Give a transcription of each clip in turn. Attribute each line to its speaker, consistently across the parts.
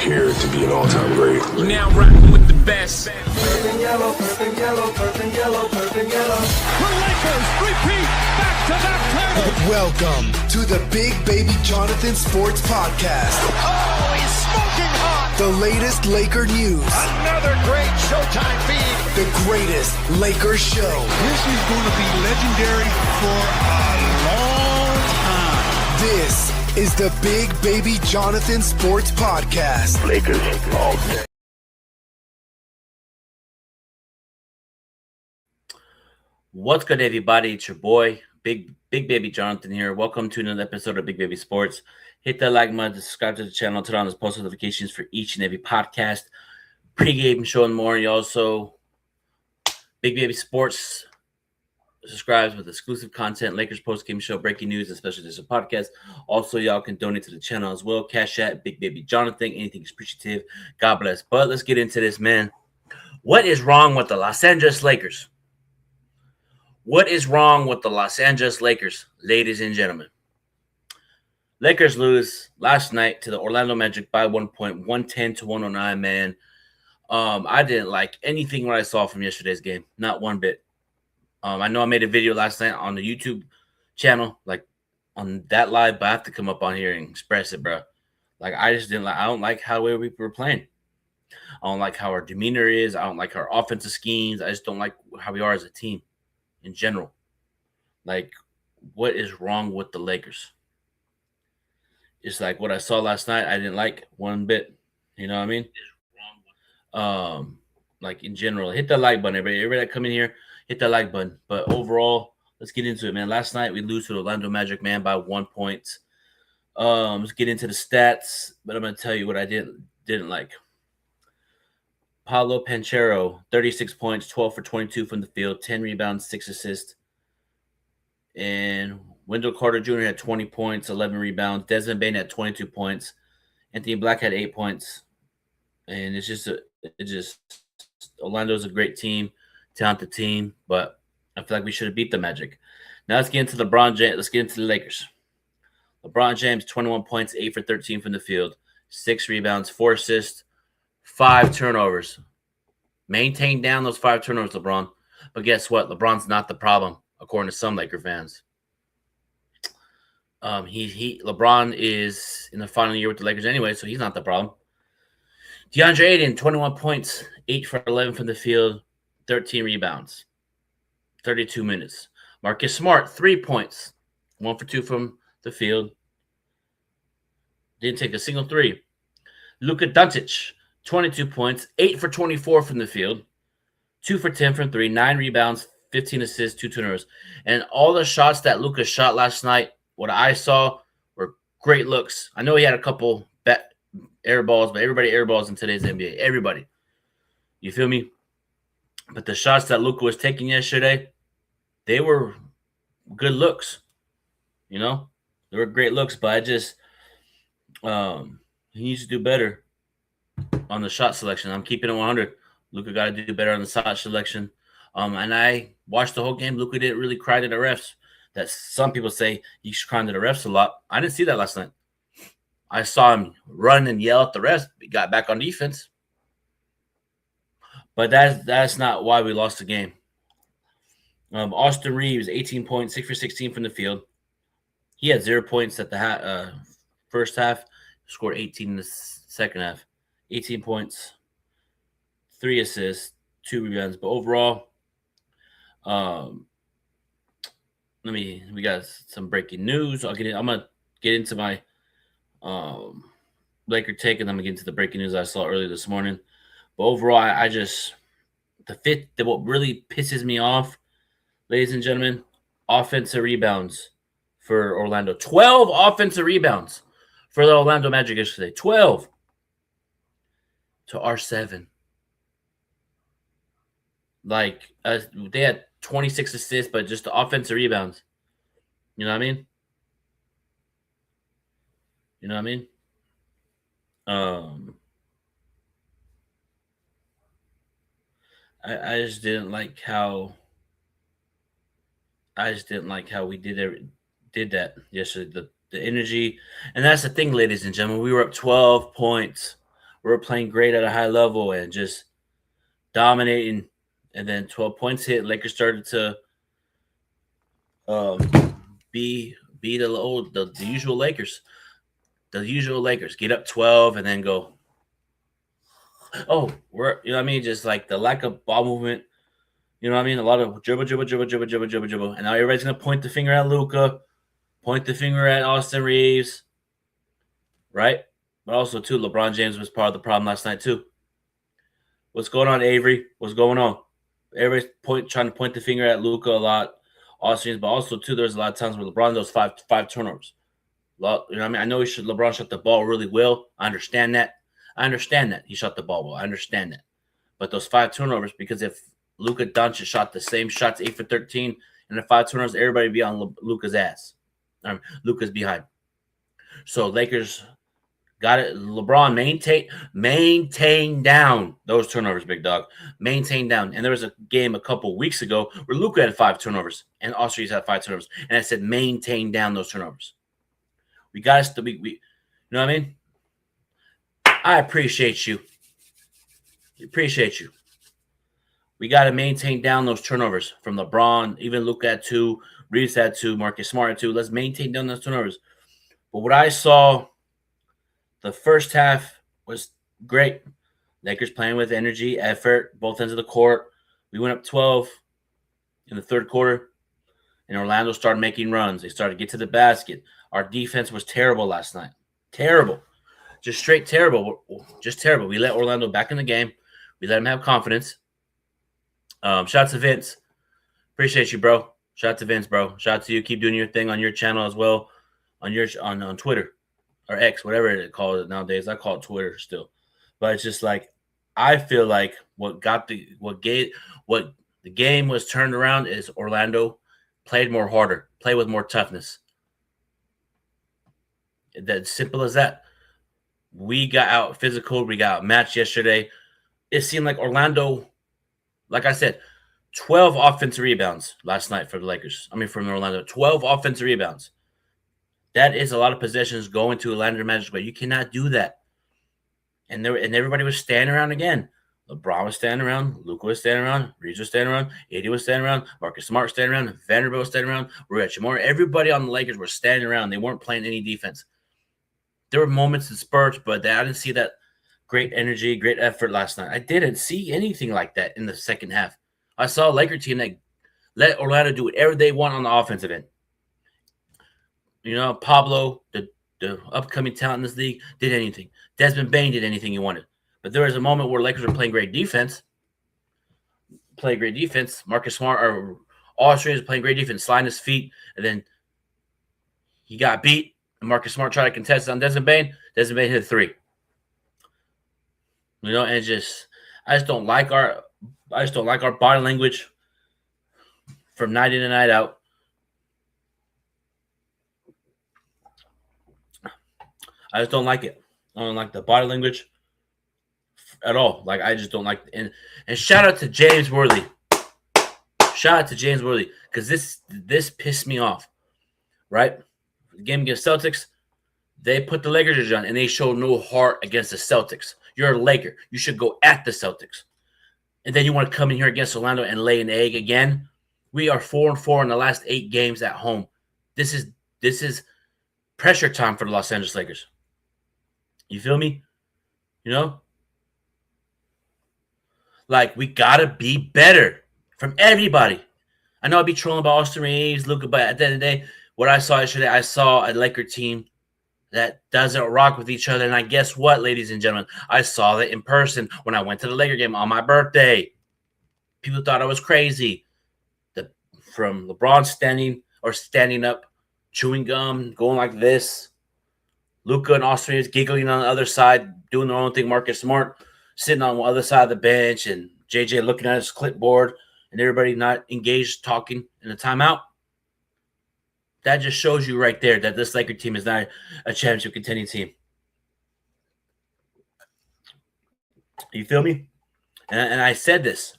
Speaker 1: here to be an all-time great.
Speaker 2: Now rocking with the best.
Speaker 3: Purple and yellow, purple and yellow, purple and yellow, purple and yellow.
Speaker 4: The Lakers repeat back-to-back titles.
Speaker 5: Welcome to the Big Baby Jonathan Sports Podcast.
Speaker 4: Oh, he's smoking hot.
Speaker 5: The latest Laker news.
Speaker 4: Another great Showtime feed.
Speaker 5: The greatest Lakers show.
Speaker 6: This is going to be legendary for a long time.
Speaker 5: This is the Big Baby Jonathan Sports Podcast.
Speaker 1: Lakers all day.
Speaker 7: What's good, everybody? It's your boy, Big Baby Jonathan here. Welcome to another episode of Big Baby Sports. Hit that like button, subscribe to the channel, turn on those post notifications for each and every podcast, pregame show, and more. You also, Big Baby Sports subscribes with exclusive content, Lakers postgame show, breaking news, and special edition podcast. Also, y'all can donate to the channel as well. Cash App, Big Baby Jonathan. Anything is appreciative. God bless. But let's get into this, man. What is wrong with the Los Angeles Lakers? What is wrong with the Los Angeles Lakers, ladies and gentlemen? Lakers lose last night to the Orlando Magic by 1 point, 110 to 109, man. I didn't like anything what I saw from yesterday's game, not one bit. I know I made a video last night on the YouTube channel, like on that live, but I have to come up on here and express it, bro. Like, I just didn't like, I don't like how we were playing. I don't like how our demeanor is. I don't like our offensive schemes. I just don't like how we are as a team in general. Like, what is wrong with the Lakers? It's like what I saw last night, I didn't like one bit. You know what I mean? Like in general, hit that like button, everybody that come in here, hit that like button. But overall, let's get into it, man. Last night we lose to the Orlando Magic, man, by 1 point. Let's get into the stats, but I'm gonna tell you what I didn't like. Paolo Banchero, 36 points, 12 for 22 from the field, 10 rebounds, 6 assists. And Wendell Carter Jr. had 20 points, 11 rebounds. Desmond Bane had 22 points. Anthony Black had 8 points. And it's just Orlando's a great team, talented team, but I feel like we should have beat the Magic. Now let's get into LeBron James. Let's get into the Lakers. LeBron James, 21 points, 8 for 13 from the field, 6 rebounds, 4 assists, 5 turnovers. Maintain down those 5 turnovers, LeBron. But guess what? LeBron's not the problem, according to some Laker fans. LeBron is in the final year with the Lakers anyway, so he's not the problem. DeAndre Ayton, 21 points, 8 for 11 from the field, 13 rebounds, 32 minutes. Marcus Smart, 3 points, 1 for 2 from the field. Didn't take a single three. Luka Doncic, 22 points, 8 for 24 from the field, 2 for 10 from 3, 9 rebounds, 15 assists, 2 turnovers. And all the shots that Luka shot last night, what I saw were great looks. I know he had a couple air balls, but everybody air balls in today's NBA. Everybody. You feel me? But the shots that Luka was taking yesterday, they were good looks. You know? They were great looks, but I just he needs to do better on the shot selection. I'm keeping it 100. Luka got to do better on the shot selection. And I watched the whole game. Luka didn't really cry to the refs. That some people say he's crying to the refs a lot. I didn't see that last night. I saw him run and yell at the refs. He got back on defense. But that's not why we lost the game. Austin Reeves, 18 points, 6 for 16 from the field. He had 0 points at the first half. Scored 18 in the second half. 18 points, 3 assists, 2 rebounds. But overall, we got some breaking news. I'm gonna get into my Laker take, and then I'm gonna get into the breaking news I saw earlier this morning. But overall, I just what really pisses me off, ladies and gentlemen, offensive rebounds for Orlando. 12 offensive rebounds for the Orlando Magic yesterday. 12 to our 7. Like, they had 26 assists, but just the offensive rebounds. You know what I mean? You know what I mean? I just didn't like how we did that yesterday. The energy, and that's the thing, ladies and gentlemen. We were up 12 points. we were playing great at a high level and just dominating. And then 12 points hit. Lakers started to be the usual Lakers. The usual Lakers get up 12 and then go, oh, we're, you know what I mean? Just like the lack of ball movement. You know what I mean? A lot of dribble. And now everybody's going to point the finger at Luka, point the finger at Austin Reeves, right? But also, too, LeBron James was part of the problem last night, too. What's going on, Avery? What's going on? Everybody's trying to point the finger at Luka a lot, Austin Reeves, but also, too, there's a lot of times where LeBron does five turnovers. You know what I mean? I know LeBron shot the ball really well. I understand that. He shot the ball well. I understand that. But those 5 turnovers, because if Luka Doncic shot the same shots, 8 for 13, and the 5 turnovers, everybody would be on Luka's ass. Luka's behind. So Lakers got it. LeBron maintain down those turnovers, big dog. Maintain down. And there was a game a couple weeks ago where Luka had 5 turnovers and Austin Reeves had 5 turnovers. And I said maintain down those turnovers. We got us to be, you know what I mean? I appreciate you. We got to maintain down those turnovers from LeBron. Even Luka had 2, Reeves had 2, Marcus Smart had 2. Let's maintain down those turnovers. But what I saw the first half was great. Lakers playing with energy, effort, both ends of the court. We went up 12 in the third quarter, and Orlando started making runs. They started to get to the basket. Our defense was terrible last night. Terrible. Just straight terrible. Just terrible. We let Orlando back in the game. We let him have confidence. Shout out to Vince. Appreciate you, bro. Shout out to Vince, bro. Shout out to you. Keep doing your thing on your channel as well, on Twitter or X, whatever it calls it nowadays. I call it Twitter still. But it's just like I feel like what the game was turned around is Orlando played more harder, played with more toughness. That's simple as that. We got out physical. We got matched yesterday. It seemed like Orlando, like I said, 12 offensive rebounds last night for the Lakers. From Orlando. 12 offensive rebounds. That is a lot of possessions going to Orlando Magic, but you cannot do that. And everybody was standing around again. LeBron was standing around. Luka was standing around. Reeves was standing around. AD was standing around. Marcus Smart was standing around. Vanderbilt was standing around. Rich Moore. Everybody on the Lakers were standing around. They weren't playing any defense. There were moments in spurts, but I didn't see that great energy, great effort last night. I didn't see anything like that in the second half. I saw a Laker team that let Orlando do whatever they want on the offensive end. You know, Pablo, the upcoming talent in this league, did anything. Desmond Bane did anything he wanted. But there was a moment where Lakers were playing great defense. Marcus Smart or Austin was playing great defense, sliding his feet, and then he got beat. And Marcus Smart tried to contest on Desmond Bane. Desmond Bane hit a 3. You know, and I just don't like our body language from night in and night out. I just don't like it. I don't like the body language at all. Like, I just don't like it. And shout out to James Worthy. Because this pissed me off. Right? The game against Celtics, they put the Lakers jersey on, and they showed no heart against the Celtics. You're a Laker. You should go at the Celtics. And then you want to come in here against Orlando and lay an egg again? We are 4-4 in the last 8 games at home. This is pressure time for the Los Angeles Lakers. You feel me? You know? Like, we got to be better from everybody. I know I'd be trolling about Austin Reeves, Luka, but at the end of the day, what I saw yesterday, I saw a Laker team that doesn't rock with each other. And I guess what, ladies and gentlemen? I saw that in person when I went to the Laker game on my birthday. People thought I was crazy. From LeBron standing up, chewing gum, going like this. Luka and Austin Reeves giggling on the other side, doing their own thing. Marcus Smart sitting on the other side of the bench, and JJ looking at his clipboard, and everybody not engaged, talking in the timeout. That just shows you right there that this Laker team is not a championship contending team. You feel me? And I said this,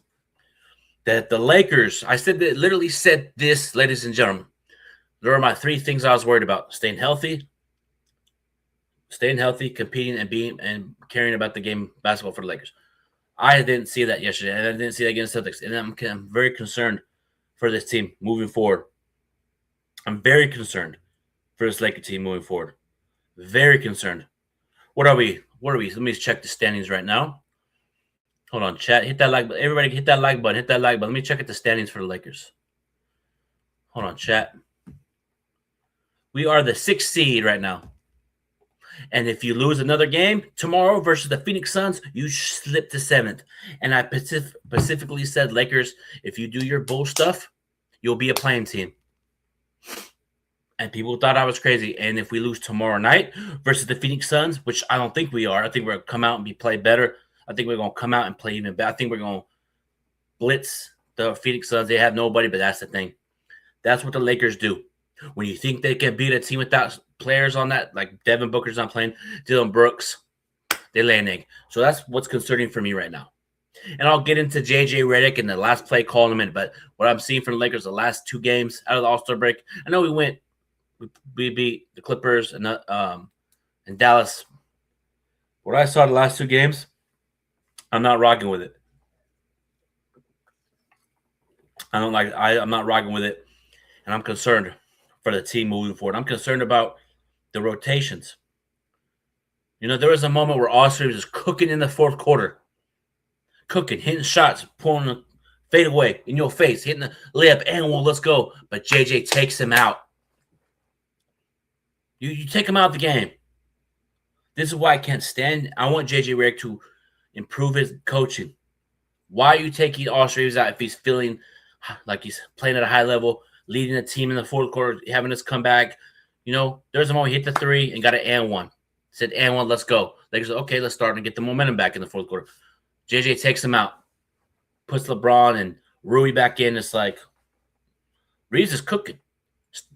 Speaker 7: that the Lakers, literally said this, ladies and gentlemen. There are my 3 things I was worried about: staying healthy, staying healthy, competing, and caring about the game basketball for the Lakers. I didn't see that yesterday, and I didn't see that against Celtics, and I'm very concerned for this team moving forward. I'm very concerned for this Laker team moving forward. Very concerned. What are we? Let me check the standings right now. Hold on, chat. Hit that like button. Everybody hit that like button. Hit that like button. Let me check at the standings for the Lakers. Hold on, chat. We are the 6th seed right now. And if you lose another game tomorrow versus the Phoenix Suns, you slip to 7th. And I specifically said, Lakers, if you do your bull stuff, you'll be a playing team. And people thought I was crazy. And if we lose tomorrow night versus the Phoenix Suns, which I don't think we are, I think we're going to come out and play better. I think we're going to come out and play even better. I think we're going to blitz the Phoenix Suns. They have nobody, but that's the thing. That's what the Lakers do. When you think they can beat a team without players on that, like Devin Booker's not playing, Dylan Brooks, they lay an egg. So that's what's concerning for me right now. And I'll get into J.J. Redick and the last play call in a minute. But what I'm seeing from the Lakers the last 2 games out of the All-Star break, I know we beat the Clippers and Dallas. What I saw the last 2 games, I'm not rocking with it. I'm not rocking with it, and I'm concerned for the team moving forward. I'm concerned about the rotations. You know, there was a moment where Austin was just cooking in the 4th quarter. Cooking, hitting shots, pulling the fade away in your face, hitting the layup, and well, let's go. But JJ takes him out. You take him out of the game. This is why I can't stand. I want JJ Redick to improve his coaching. Why are you taking Austin Reeves out if he's feeling like he's playing at a high level, leading the team in the 4th quarter, having us come back? You know, there's a moment he hit the 3 and got an and 1. Said and 1, let's go. Lakers said, okay, let's start and get the momentum back in the 4th quarter. JJ takes him out, puts LeBron and Rui back in. It's like Reeves is cooking.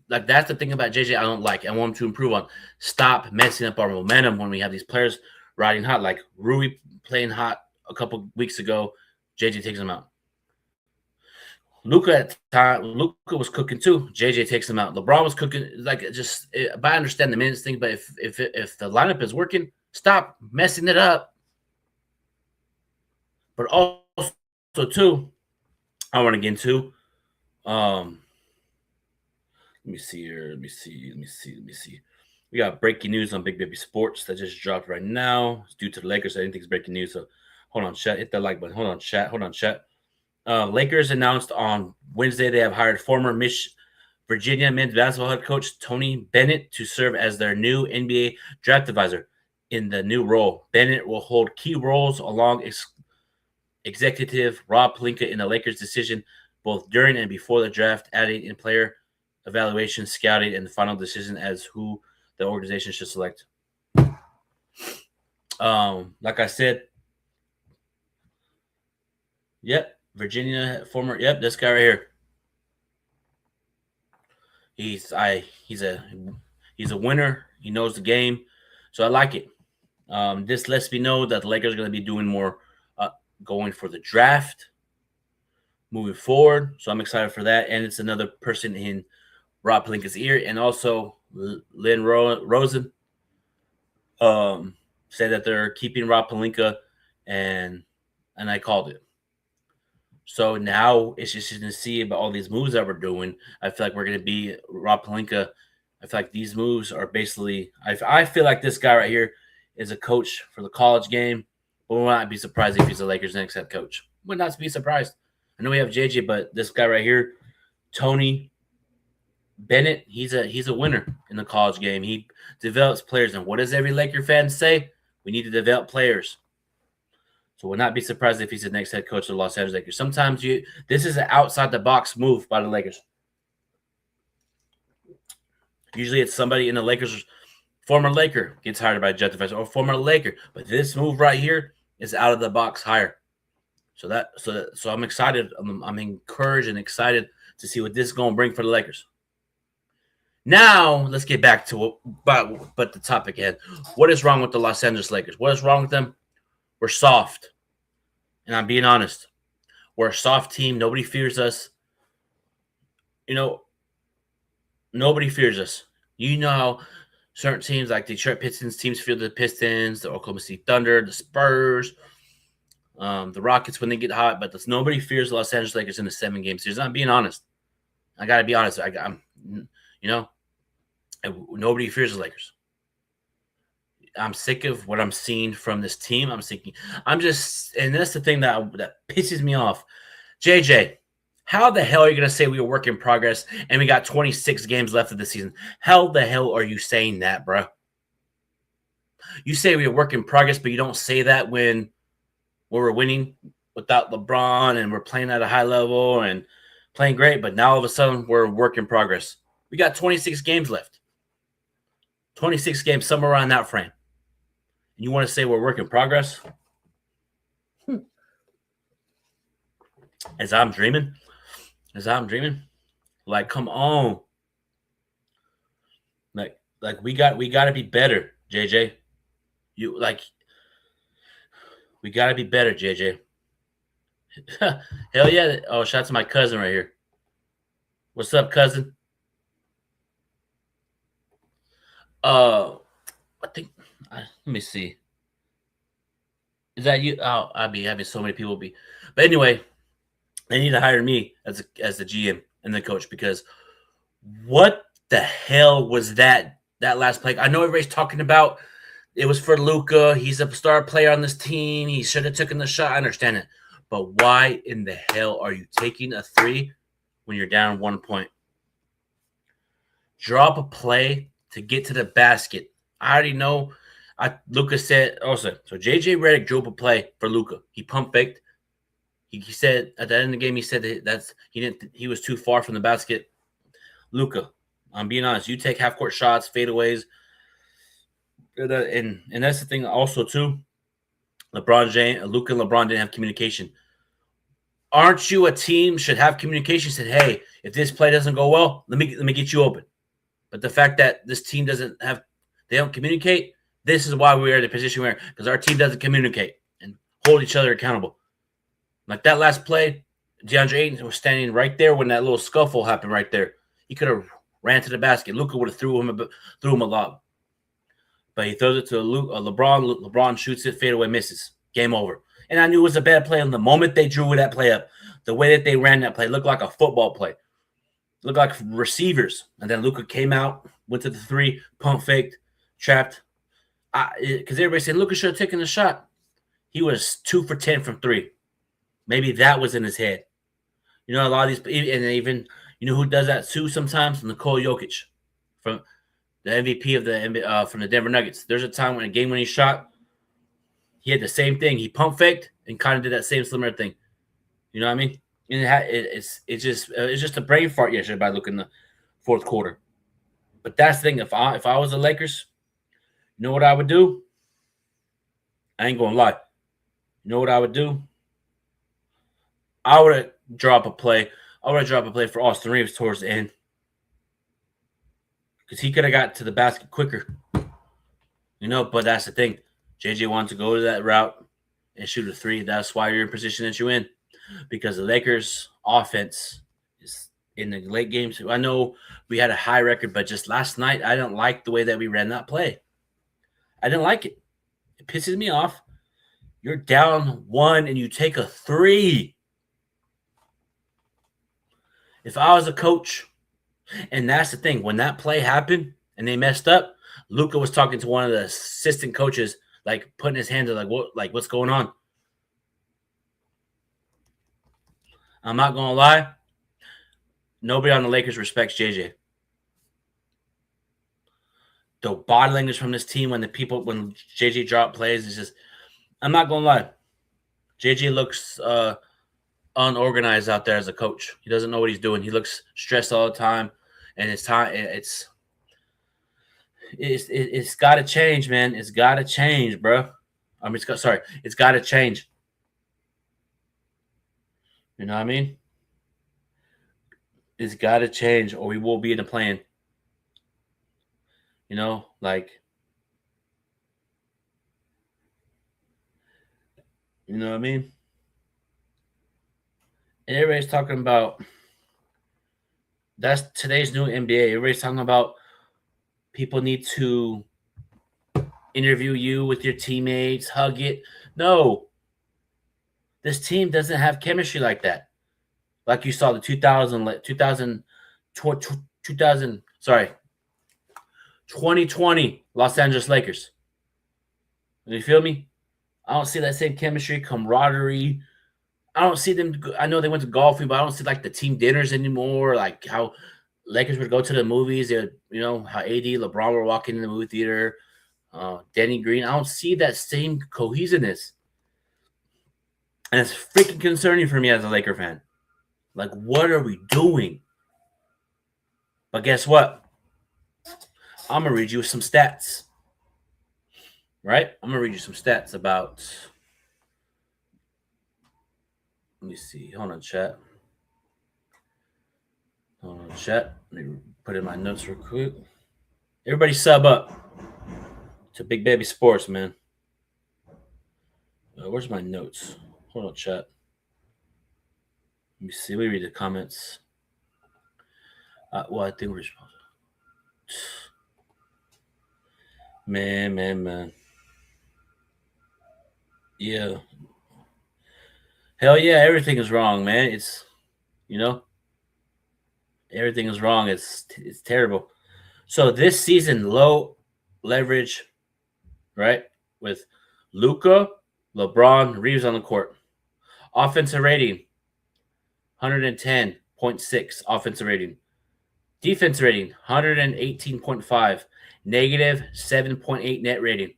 Speaker 7: Like, that's the thing about JJ I don't like. I want him to improve on. Stop messing up our momentum when we have these players riding hot. Like Rui playing hot a couple weeks ago, JJ takes him out. Luka at the time, Luka was cooking too. JJ takes him out. LeBron was cooking. Like, but I understand the minutes thing. But if the lineup is working, stop messing it up. But also too, I want to get into. Let me see here. Let me see. We got breaking news on Big Baby Sports that just dropped right now. It's due to the Lakers. I didn't think it's breaking news. So hold on, chat. Hit that like button. Hold on, chat. Lakers announced on Wednesday they have hired former Virginia men's basketball head coach Tony Bennett to serve as their new NBA draft advisor. In the new role, Bennett will hold key roles along executive Rob Pelinka in the Lakers' decision both during and before the draft, adding in player evaluation, scouting, and the final decision as who the organization should select. Like I said, yep, Virginia former, yep, this guy right here. He's a winner. He knows the game, so I like it. This lets me know that the Lakers are going to be doing more, going for the draft, moving forward. So I'm excited for that, and it's another person in Rob Pelinka's ear, and also Lynn Rosen said that they're keeping Rob Pelinka, and I called it. So now it's just to see about all these moves that we're doing. I feel like we're going to be Rob Pelinka. I feel like these moves are basically – I feel like this guy right here is a coach for the college game, but would not be surprised if he's the Lakers' next head coach. Would not be surprised. I know we have JJ, but this guy right here, Tony Bennett, he's a winner in the college game. He develops players. And what does every Laker fan say? We need to develop players. So would not be surprised if he's the next head coach of the Los Angeles Lakers. Sometimes this is an outside-the-box move by the Lakers. Usually it's somebody in the Lakers, former Laker gets hired by Jeff Defense or former Laker. But this move right here is out-of-the-box hire. So I'm excited. I'm encouraged and excited to see what this is going to bring for the Lakers. Now, let's get back to but the topic ahead. What is wrong with the Los Angeles Lakers? What is wrong with them? We're soft. And I'm being honest. We're a soft team. Nobody fears us. You know, nobody fears us. You know certain teams like Detroit Pistons teams feel the Pistons, the Oklahoma City Thunder, the Spurs, the Rockets when they get hot, but nobody fears the Los Angeles Lakers in a 7-game series. I'm being honest. I got to be honest. Nobody fears the Lakers. I'm sick of what I'm seeing from this team. And that's the thing that pisses me off. JJ, how the hell are you going to say we were work in progress and we got 26 games left of the season? How the hell are you saying that, bro? You say we are work in progress, but you don't say that when we're winning without LeBron and we're playing at a high level and playing great, but now all of a sudden we're work in progress. We got 26 games left. 26 games, somewhere around that frame. And you want to say we're work in progress? As I'm dreaming? Like, come on. Like we got to be better, JJ. We got to be better, JJ. Hell yeah. Oh, shout out to my cousin right here. What's up, cousin? Let me see. Is that you? Oh, I'd be having so many people be. But anyway, they need to hire me as the GM and the coach, because what the hell was that last play? I know everybody's talking about it was for Luka. He's a star player on this team. He should have taken the shot. I understand it. But why in the hell are you taking a 3 when you're down 1 point? Drop a play to get to the basket. I already know. Luka said also. So JJ Redick drove a play for Luka. He pump faked. He said at the end of the game, he said he was too far from the basket. Luka, I'm being honest. You take half court shots, fadeaways, and that's the thing also too. Luka and LeBron didn't have communication. Aren't you a team should have communication? Said, hey, if this play doesn't go well, let me get you open. But the fact that this team they don't communicate. This is why we're in the position we're in, because our team doesn't communicate and hold each other accountable. Like that last play, DeAndre Ayton was standing right there when that little scuffle happened right there. He could have ran to the basket. Luka would have threw him a lob. But he throws it to LeBron. LeBron shoots it, fadeaway, misses. Game over. And I knew it was a bad play. And the moment they drew that play up, the way that they ran that play looked like a football play. Looked like receivers. And then Luka came out, went to the 3, pump faked, trapped. Because everybody said Luka should have taken the shot. He was 2 for 10 from 3. Maybe that was in his head. You know, a lot of these, and even, you know who does that too sometimes? Nikola Jokic, from the MVP from the Denver Nuggets. There's a time when a game-winning shot, he had the same thing. He pump faked and kind of did that same similar thing. You know what I mean? And it's just a brain fart yesterday by looking the fourth quarter. But that's the thing. If I was the Lakers, you know what I would do? I ain't gonna lie. You know what I would do? I would have dropped a play. I would have dropped a play for Austin Reeves towards the end, because he could have got to the basket quicker. You know, but that's the thing. JJ wanted to go to that route and shoot a 3. That's why you're in position that you're in, because the Lakers' offense is in the late games. I know we had a high record, but just last night, I didn't like the way that we ran that play. I didn't like it. It pisses me off. You're down 1 and you take a 3. If I was a coach, and that's the thing, when that play happened and they messed up, Luka was talking to one of the assistant coaches, like putting his hands up, what's going on? I'm not gonna lie, nobody on the Lakers respects JJ. The body language from this team when JJ drop plays is just, I'm not gonna lie, JJ looks unorganized out there as a coach. He doesn't know what he's doing. He looks stressed all the time, and it's got to change, man. It's got to change, bro. It's got to change. You know what I mean? It's got to change, or we will be in the play-in. You know, like, you know what I mean? And everybody's talking about, that's today's new NBA. Everybody's talking about people need to interview you with your teammates, hug it. No. This team doesn't have chemistry like that. Like you saw the 2020 Los Angeles Lakers. You feel me? I don't see that same chemistry, camaraderie. I don't see them. I know they went to golfing, but I don't see like the team dinners anymore. Like how Lakers would go to the movies. How AD, LeBron were walking in the movie theater. Danny Green. I don't see that same cohesiveness. And it's freaking concerning for me as a Laker fan. Like, what are we doing? But guess what? I'm going to read you some stats. Right? I'm going to read you some stats about... Let me see. Hold on, chat. Let me put in my notes real quick. Everybody sub up to Big Baby Sports, man. Where's my notes? Hold on, chat. Let me see. Let me read the comments. I think we're supposed to. Man. Yeah. Hell yeah, everything is wrong, man. It's, everything is wrong. It's terrible. So this season, low leverage, right? With Luka, LeBron, Reeves on the court. Offensive rating, 110.6 offensive rating. Defense rating, 118.5. Negative 7.8 net rating.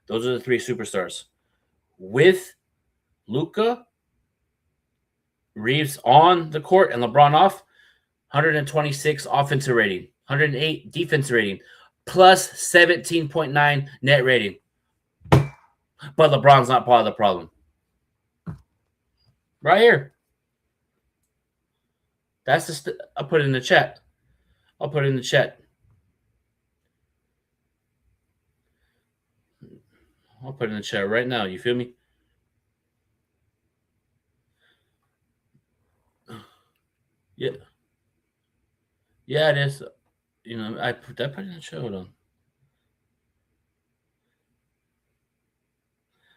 Speaker 7: Those are the three superstars. With Luka, Reeves on the court, and LeBron off, 126 offensive rating, 108 defense rating, plus 17.9 net rating. But LeBron's not part of the problem. Right here. That's the I'll put it in the chat. I'll put it in the chat right now. You feel me? Yeah. Yeah, it is. I put it in the chat. Hold on.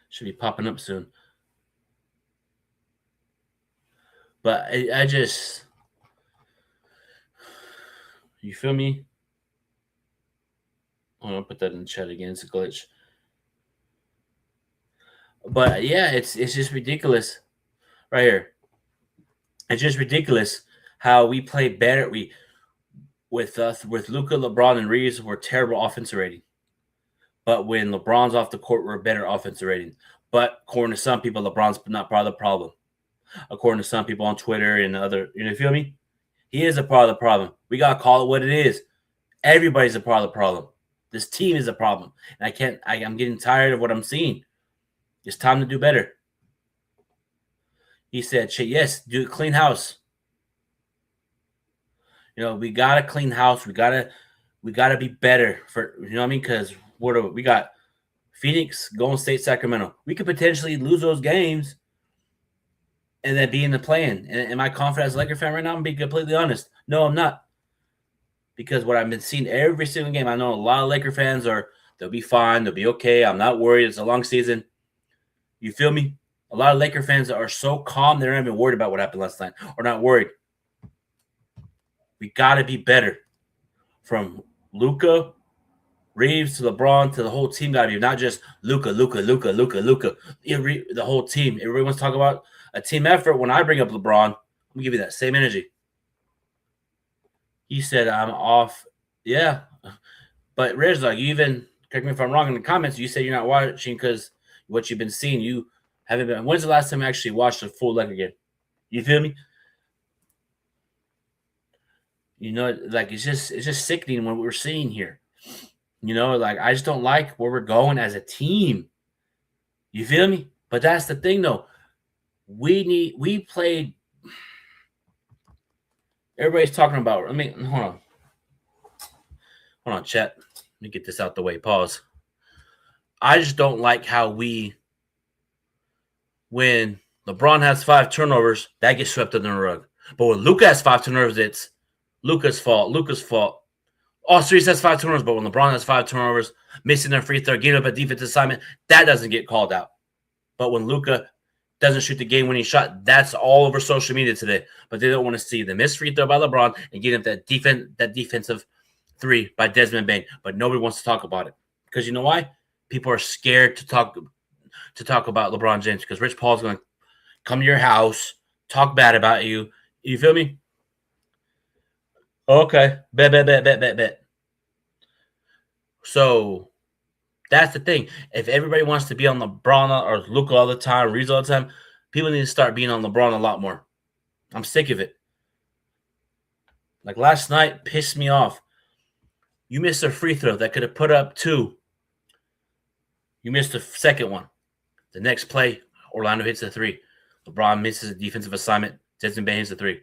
Speaker 7: Should be popping up soon. But I just... You feel me? I'll put that in the chat again. It's a glitch. But yeah, it's just ridiculous. Right here. It's just ridiculous how we play better. With Luka, LeBron, and Reeves, we're terrible offensive rating. But when LeBron's off the court, we're better offensive rating. But according to some people, LeBron's not part of the problem. According to some people on Twitter and other, you feel me? He is a part of the problem. We got to call it what it is. Everybody's a part of the problem. This team is a problem. And I'm getting tired of what I'm seeing. It's time to do better. He said, yes, do clean house. We got to clean house. We got to be better for, what I mean? Because we got Phoenix, Golden State, Sacramento. We could potentially lose those games and then be in the play-in. And am I confident as a Laker fan right now? I'm being completely honest. No, I'm not. Because what I've been seeing every single game, I know a lot of Laker fans they'll be fine. They'll be okay. I'm not worried. It's a long season. You feel me? A lot of Laker fans are so calm, they're not even worried about what happened last night or not worried. We got to be better. From Luka, Reeves to LeBron to the whole team got to be not just Luka. The whole team. Everybody wants to talk about a team effort. When I bring up LeBron, I'm going to give you that same energy. He said, I'm off. Yeah. But Rezak, you even, correct me if I'm wrong in the comments, you say you're not watching because what you've been seeing, you haven't been. When's the last time you actually watched a full Laker game? You feel me? It's just sickening what we're seeing here. I just don't like where we're going as a team. You feel me? But that's the thing, though. We played. Everybody's talking about. Hold on, chat. Let me get this out the way. Pause. I just don't like how when LeBron has 5 turnovers, that gets swept under the rug. But when Luka has 5 turnovers, it's Luka's fault. All series has 5 turnovers, but when LeBron has 5 turnovers, missing their free throw, giving up a defensive assignment, that doesn't get called out. But when Luka doesn't shoot the game-winning shot, that's all over social media today. But they don't want to see the missed free throw by LeBron and get him that defensive three by Desmond Bane. But nobody wants to talk about it because you know why? People are scared to talk about LeBron James because Rich Paul's going to come to your house, talk bad about you. You feel me? Okay, bet. So that's the thing. If everybody wants to be on LeBron or Luka all the time, Reeves all the time, people need to start being on LeBron a lot more. I'm sick of it. Like last night pissed me off. You missed a free throw that could have put up 2. You missed the second one. The next play, Orlando hits a 3. LeBron misses a defensive assignment. Desmond Bane hits a 3.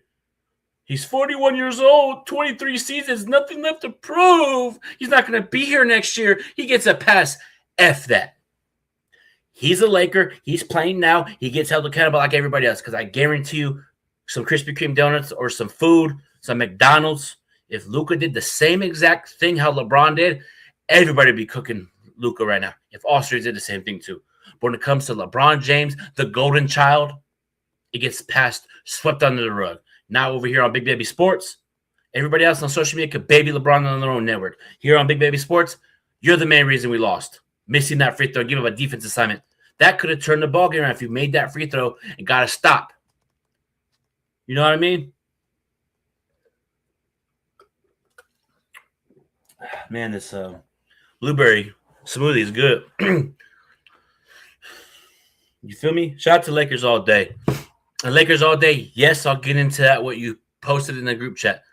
Speaker 7: He's 41 years old, 23 seasons, nothing left to prove. He's not going to be here next year. He gets a pass. F that. He's a Laker. He's playing now. He gets held accountable like everybody else because I guarantee you some Krispy Kreme donuts or some food, some McDonald's, if Luka did the same exact thing how LeBron did, everybody would be cooking Luka right now. If all series did the same thing too. But when it comes to LeBron James, the golden child, it gets swept under the rug. Now over here on Big Baby Sports, everybody else on social media could baby LeBron on their own network. Here on Big Baby Sports, you're the main reason we lost. Missing that free throw, give up a defense assignment. That could have turned the ball game around if you made that free throw and got to stop. You know what I mean? Man, this blueberry smoothie is good. You feel me? Shout out to Lakers all day. And Lakers all day, yes, I'll get into that, what you posted in the group chat.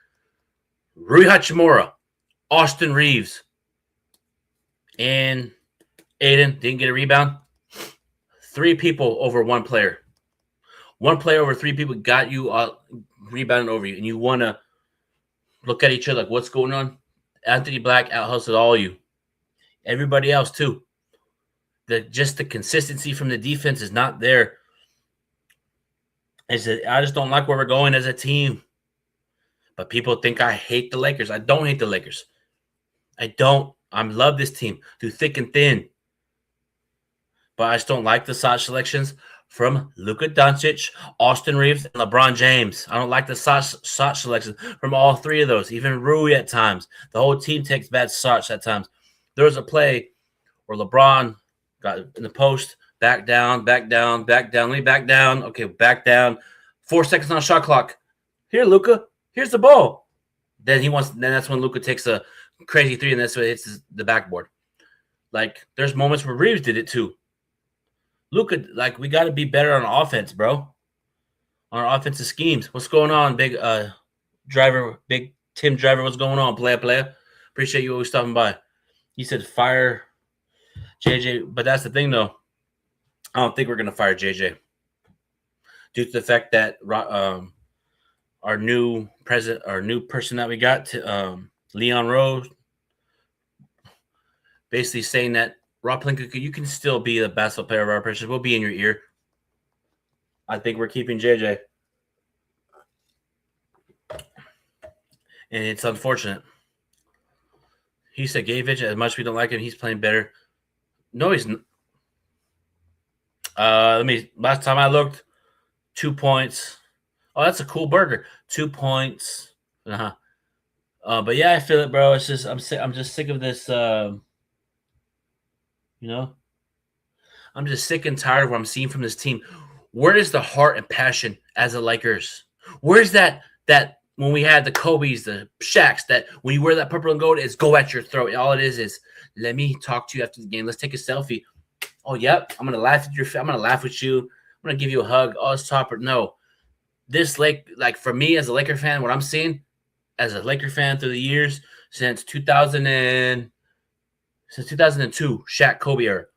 Speaker 7: Rui Hachimura, Austin Reeves, and Aiden didn't get a rebound. 3 people over 1 player. 1 player over 3 people got you rebounding over you, and you want to look at each other like, what's going on? Anthony Black out-hustled all you. Everybody else, too. Just the consistency from the defense is not there. I just don't like where we're going as a team. But people think I hate the Lakers. I don't hate the Lakers. I don't. I love this team through thick and thin. But I just don't like the shot selections from Luka Doncic, Austin Reeves, and LeBron James. I don't like the shot selections from all 3 of those, even Rui at times. The whole team takes bad shots at times. There was a play where LeBron got in the post, back down. Let me back down. Okay, back down. 4 seconds on shot clock. Here, Luka. Here's the ball. Then that's when Luka takes a crazy 3, and that's when it hits the backboard. Like, there's moments where Reeves did it too. Luka, like, we got to be better on offense, bro. On our offensive schemes. What's going on, big Tim Driver? What's going on, player? Appreciate you always stopping by. He said fire JJ, but that's the thing, though. I don't think we're going to fire JJ due to the fact that our new person that we got, Leon Rose, basically saying that Rob Pelinka, you can still be the basketball player of our pressure. We'll be in your ear. I think we're keeping JJ. And it's unfortunate. He said Gavich, as much as we don't like him, he's playing better. No, he's not. Last time I looked, 2 points. Oh, that's a cool burger. 2 points. But yeah, I feel it, bro. It's just I'm just sick of this. I'm just sick and tired of what I'm seeing from this team. Where is the heart and passion as the Lakers? Where's that when we had the Kobe's, the Shaqs, that when you wear that purple and gold, it's go at your throat. All it is let me talk to you after the game. Let's take a selfie. Oh, yep. I'm gonna laugh at I'm gonna laugh with you. I'm gonna give you a hug. Oh, it's topper. No, this like for me as a Laker fan, what I'm seeing as a Laker fan through the years since 2002, Shaq Kobe era,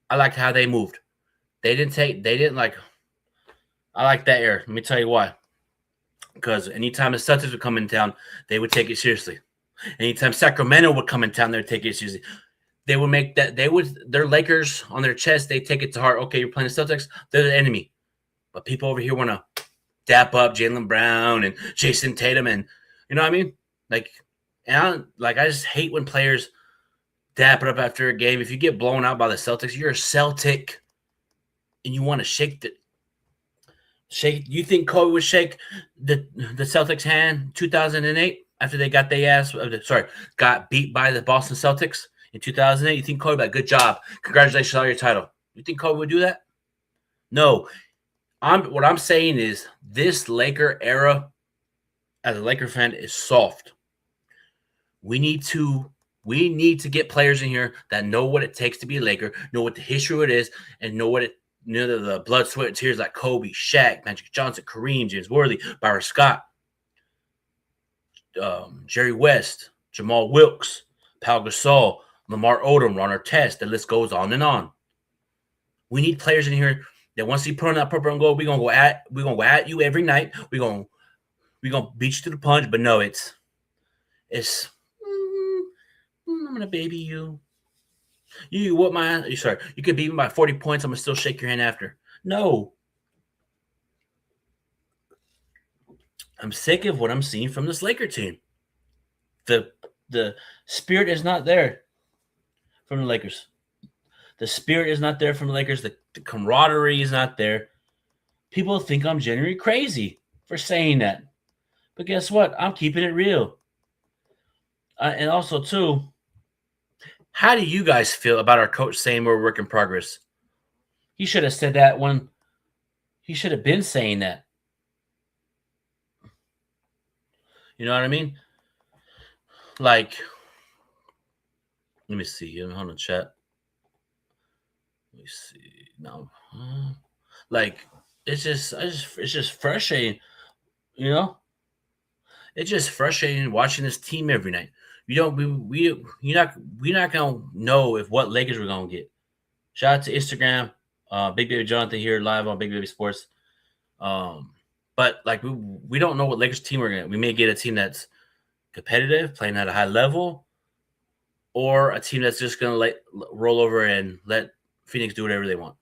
Speaker 7: I liked how they moved. I like that era. Let me tell you why. Because anytime the Celtics would come in town, they would take it seriously. Anytime Sacramento would come in town, they would take it seriously. They would make that. Their Lakers on their chest. They take it to heart. Okay, you're playing the Celtics. They're the enemy. But people over here want to dap up Jaylen Brown and Jason Tatum, and you know what I mean. Like And I just hate when players dap it up after a game. If you get blown out by the Celtics, you're a Celtic, and you want to shake. You think Kobe would shake the Celtics' hand 2008 after they got got beat by the Boston Celtics in 2008? You think Kobe, like, good job, congratulations on your title? You think Kobe would do that? No. What I'm saying is this Laker era, as a Laker fan, is soft. We need to get players in here that know what it takes to be a Laker, know what the history of it is, and know what the blood, sweat, and tears like Kobe, Shaq, Magic Johnson, Kareem, James Worthy, Byron Scott, Jerry West, Jamal Wilkes, Pau Gasol, Lamar Odom, Ron Artest. The list goes on and on. We need players in here that once you put on that purple and gold, we're gonna go at you every night. We're gonna beat you to the punch. But no, it's I'm gonna baby you. You could beat me by 40 points. I'm gonna still shake your hand after. No. I'm sick of what I'm seeing from this Laker team. The spirit is not there from the Lakers. The spirit is not there from the Lakers. The camaraderie is not there. People think I'm genuinely crazy for saying that. But guess what? I'm keeping it real. And also, too, how do you guys feel about our coach saying we're a work in progress? He should have said that when he should have been saying that. You know what I mean? Like, let me see. Hold on, chat. Let me see. No. Like, it's just frustrating, you know? It's just frustrating watching this team every night. You're not gonna know if what Lakers we're gonna get. Shout out to Instagram, Big Baby Jonathan here live on Big Baby Sports. But like we don't know what Lakers team we're gonna. We may get a team that's competitive, playing at a high level, or a team that's just gonna roll over and let Phoenix do whatever they want.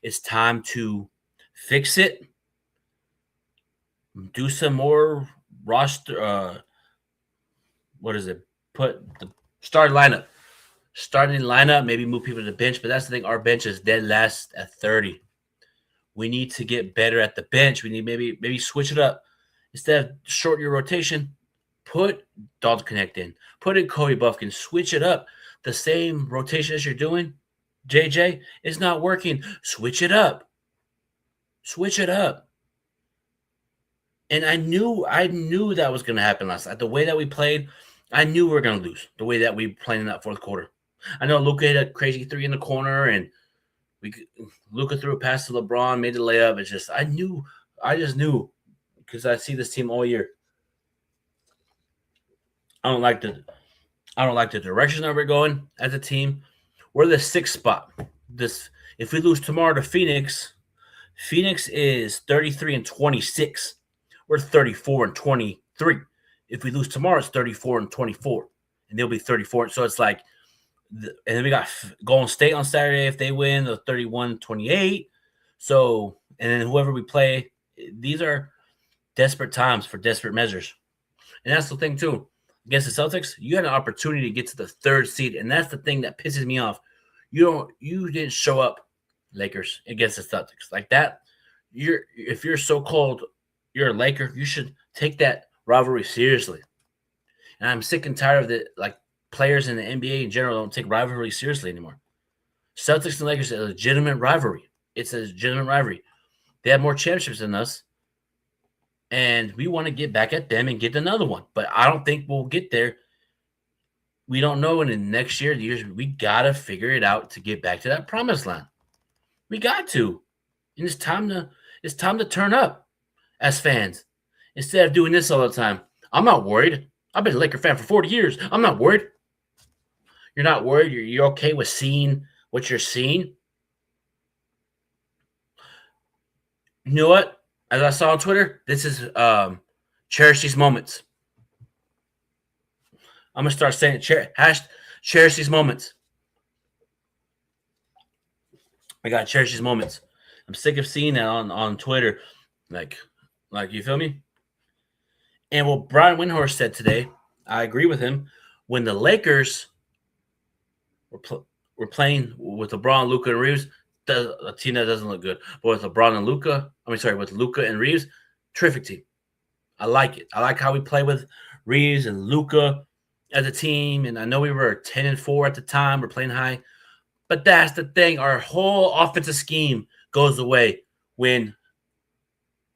Speaker 7: It's time to fix it. Do some more roster. What is it? Put the starting lineup, maybe move people to the bench. But that's the thing. Our bench is dead last at 30. We need to get better at the bench. We need maybe switch it up. Instead of shorten your rotation, put Dalton Connect in. Put in Kobe Buffkin. Switch it up. The same rotation as you're doing, JJ, is not working. Switch it up. Switch it up. And I knew that was going to happen last night. The way that we played, I knew we were going to lose. The way that we played in that fourth quarter. I know Luka hit a crazy three in the corner, and Luka threw a pass to LeBron, made the layup. It's just I just knew because I see this team all year. I don't like the direction that we're going as a team. We're the 6th spot. If we lose tomorrow to Phoenix is 33-26. We're 34-23. If we lose tomorrow, it's 34-24, and they'll be 34. So it's like, and then we got Golden State on Saturday. If they win, they're 31-28. So, and then whoever we play, these are desperate times for desperate measures. And that's the thing too. Against the Celtics, you had an opportunity to get to the 3rd seed, and that's the thing that pisses me off. You didn't show up, Lakers, against the Celtics like that. If you're so-called you're a Laker, you should take that rivalry seriously. And I'm sick and tired of the players in the NBA in general don't take rivalry seriously anymore. Celtics and Lakers are a legitimate rivalry. It's a legitimate rivalry. They have more championships than us, and we want to get back at them and get another one. But I don't think we'll get there. We don't know. And in the next year, we got to figure it out to get back to that promised land. We got to. And it's time to turn up as fans. Instead of doing this all the time. I'm not worried. I've been a Laker fan for 40 years. I'm not worried. You're not worried. You're okay with seeing what you're seeing. You know what? As I saw on Twitter, this is cherish these moments. I'm going to start saying cherish these moments. I got to cherish these moments. I'm sick of seeing that on Twitter. Like, you feel me? And what Brian Windhorst said today I agree with him. When the Lakers were playing with LeBron, Luka, and Reeves, a team that doesn't look good. But with LeBron and Luka, with Luka and Reeves, terrific team. I like it. I like how we play with Reeves and Luka as a team. And I know we were 10-4 at the time. We're playing high. But that's the thing. Our whole offensive scheme goes away when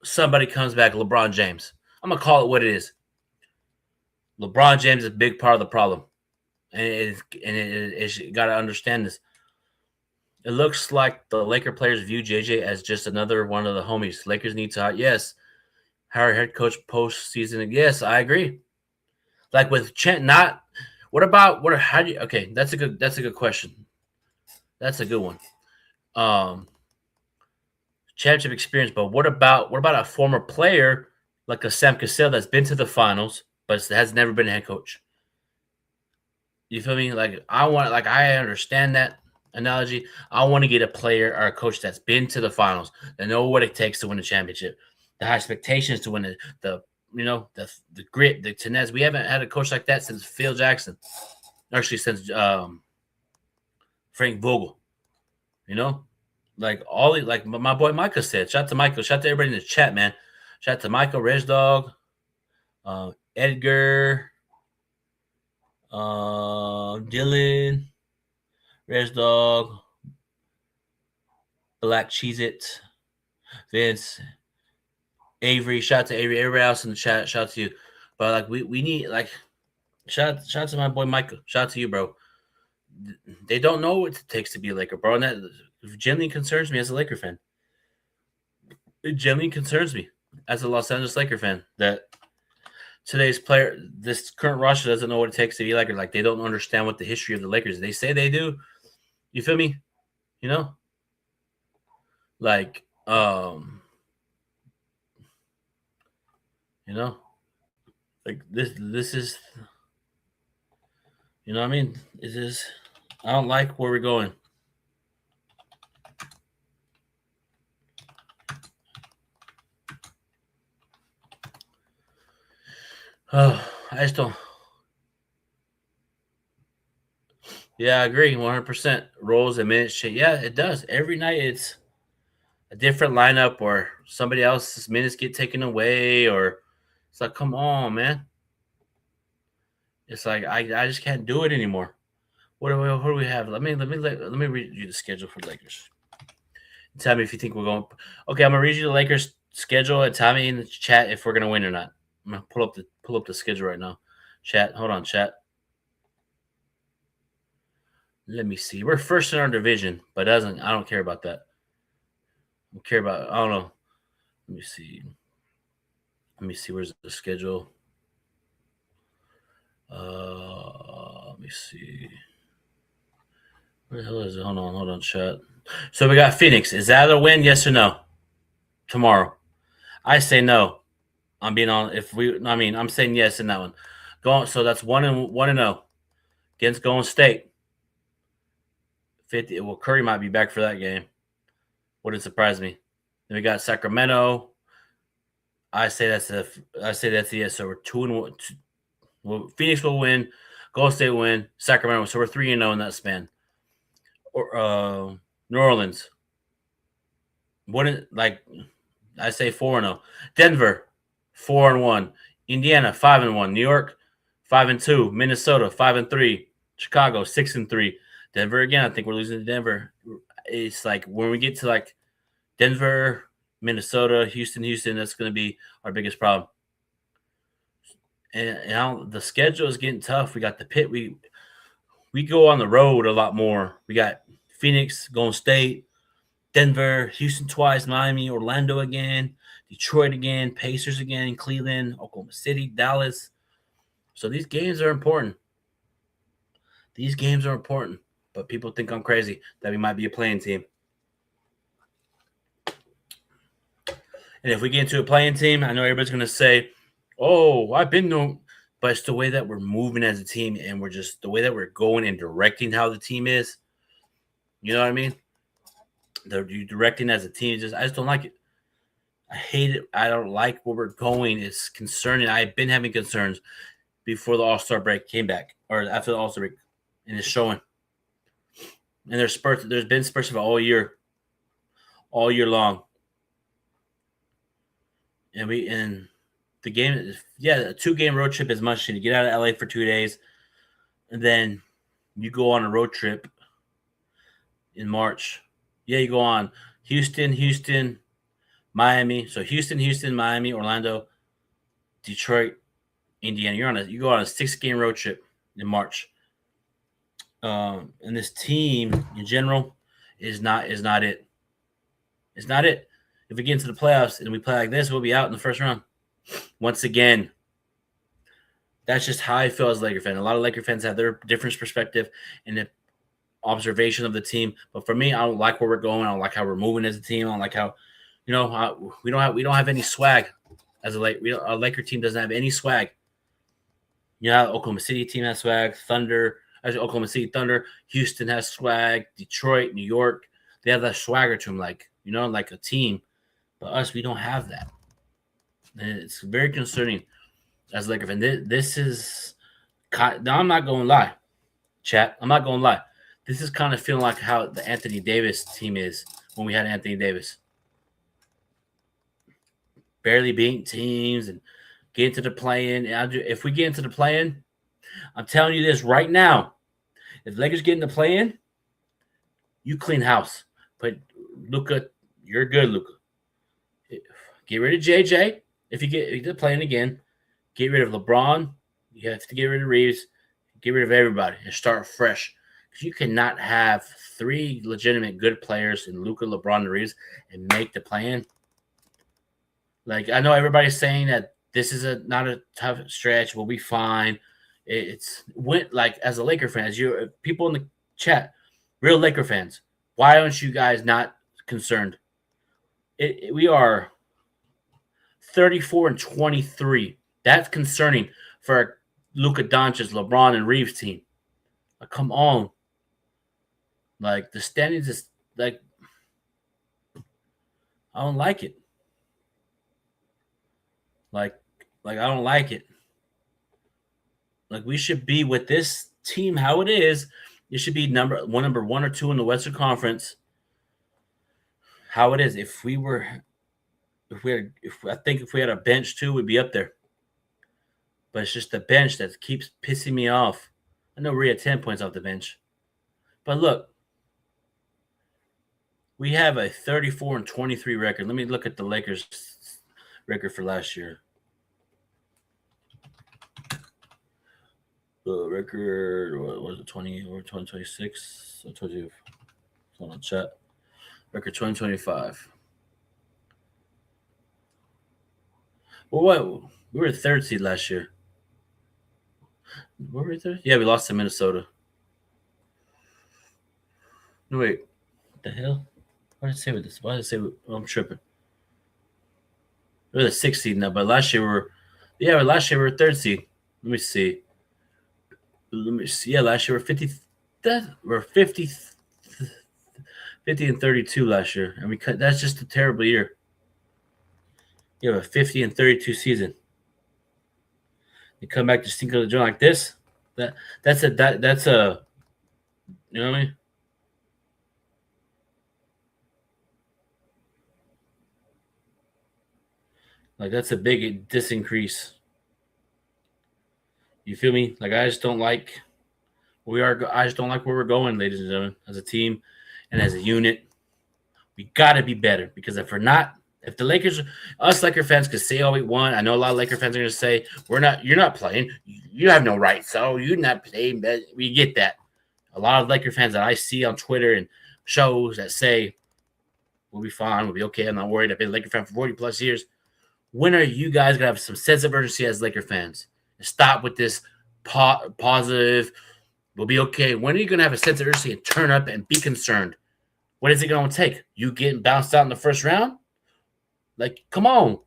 Speaker 7: somebody comes back, LeBron James. I'm going to call it what it is. LeBron James is a big part of the problem. And you got to understand this. It looks like the Laker players view JJ as just another one of the homies. Lakers need to, yes, hire a head coach postseason. Yes, I agree. Like with okay, that's a good question. That's a good one. Championship experience, but what about a former player like a Sam Cassell that's been to the finals but has never been a head coach? You feel me? I understand that analogy. I want to get a player or a coach that's been to the finals, that know what it takes to win a championship, the high expectations to win the grit, the tenacity. We haven't had a coach like that since Phil Jackson, actually since Frank Vogel. Like my boy Michael said. Shout out to Michael. Shout out to everybody in the chat, man. Shout out to Michael, Reg Dog, Edgar, Dylan, Reg Dog, Black Cheez It, Vince, Avery. Shout out to Avery. Everybody else in the chat. Shout out to you. But we need shout out to my boy Michael. Shout out to you, bro. They don't know what it takes to be a Laker, bro. And that genuinely concerns me as a Laker fan. It genuinely concerns me as a Los Angeles Laker fan that today's player, this current roster doesn't know what it takes to be a Laker. Like, they don't understand what the history of the Lakers. They say they do. You feel me? Like this is, what I mean? It is. I don't like where we're going. I just don't. Yeah, I agree 100%. Rolls and minutes. Yeah, it does. Every night it's a different lineup, or somebody else's minutes get taken away, or it's like, come on, man. It's like I just can't do it anymore. What do we have? Let me read you the schedule for the Lakers. Tell me if you think we're going. Okay, I'm gonna read you the Lakers schedule and tell me in the chat if we're gonna win or not. I'm gonna pull up the schedule right now. Chat, hold on, chat. Let me see. We're first in our division, but I don't care about that. I don't know. Let me see. Where's the schedule? Let me see. Where the hell is it? Hold on, chat. So we got Phoenix. Is that a win? Yes or no? Tomorrow. I say no. I'm saying yes in that one. So that's 1-0 against Golden State. 50. Well, Curry might be back for that game. Wouldn't surprise me. Then we got Sacramento. I say that's a yes. So we're 2-1. Well, Phoenix will win. Golden State will win. Sacramento. So we're 3-0 in that span. Or New Orleans. I say 4-0. Denver 4-1. Indiana 5-1. New York 5-2. Minnesota 5-3. Chicago 6-3. Denver again. I think we're losing to Denver. It's like when we get to like Denver, Minnesota, Houston, that's going to be our biggest problem. And now the schedule is getting tough. We got the pit. We go on the road a lot more. We got Phoenix, Golden State, Denver, Houston twice, Miami, Orlando again, Detroit again, Pacers again, Cleveland, Oklahoma City, Dallas. So these games are important. But people think I'm crazy that we might be a playing team. And if we get into a playing team, I know everybody's going to say, oh, I've been known. But it's the way that we're moving as a team, and we're just the way that we're going and directing how the team is. You know what I mean? You directing as a team, I just don't like it. I hate it. I don't like where we're going. It's concerning. I've been having concerns. before the All-Star break came back, or after the All-Star break, and it's showing. And there's been spurts of it all year long. And the game, a 2-game road trip is much. You get out of LA for 2 days, and then you go on a road trip in March. Yeah, you go on Houston, Miami. So Houston, Miami, Orlando, Detroit, Indiana. You go on a 6-game road trip in March. And this team in general is not it. It's not it. If we get into the playoffs and we play like this, we'll be out in the first round. Once again, that's just how I feel as a Laker fan. A lot of Laker fans have their different perspective and the observation of the team. But for me, I don't like where we're going. I don't like how we're moving as a team. I don't like how, we don't have any swag as a Laker. Our Laker team doesn't have any swag. Oklahoma City team has swag. Oklahoma City Thunder. Houston has swag. Detroit, New York. They have that swagger to them, like a team. But us, we don't have that. And it's very concerning as a Laker fan. This is – now, I'm not going to lie, chat. I'm not going to lie. This is kind of feeling like how the Anthony Davis team is when we had Anthony Davis. Barely beating teams and get into the play-in. If we get into the play-in, I'm telling you this right now. If the Lakers get into the play-in, you clean house. But Luka, you're good, Luka. Get rid of JJ. If you get playing again, get rid of LeBron. You have to get rid of Reeves. Get rid of everybody and start fresh. Because you cannot have 3 legitimate good players in Luka, LeBron, and Reeves and make the play-in. Like, I know everybody's saying that this is not a tough stretch. We'll be fine. As a Laker fan, people in the chat, real Laker fans, why aren't you guys not concerned? We are 34-23. That's concerning for Luka Doncic, LeBron, and Reeves team. Like, come on. Like, the standings is like, I don't like it. Like I don't like it. Like, we should be with this team how it is. It should be number 1 or 2 in the Western Conference. How it is. If we had a bench too, we'd be up there. But it's just the bench that keeps pissing me off. I know we're at 10 points off the bench. But look, we have a 34-23 record. Let me look at the Lakers record for last year. The record, what was it, 20 or 2026? I told you, it's on the chat. Record 2025. Well, what? We were 3rd seed last year. Were we 3rd? Yeah, we lost to Minnesota. No, wait. What the hell? Why did it say with this? Why did it say I'm tripping? We're the 6th seed now, but last year we were 3rd seed. Let me see. Yeah, last year we're 50 and 32 last year, and that's just a terrible year. You have a 50 and 32 season. You come back to Cinco de Mayo like this. That's a you know what I mean? Like, that's a big disincrease. You feel me? Like, I just don't like where we're going, ladies and gentlemen, as a team and as a unit. We got to be better, because if the Lakers, us Laker fans could say all we want. I know a lot of Laker fans are going to say, you're not playing. You have no right. So you're not playing. But we get that. A lot of Laker fans that I see on Twitter and shows that say, we'll be fine. We'll be okay. I'm not worried. I've been a Laker fan for 40 plus years. When are you guys going to have some sense of urgency as Laker fans? And stop with this positive, we'll be okay. When are you going to have a sense of urgency and turn up and be concerned? What is it going to take? You getting bounced out in the first round? Like, come on.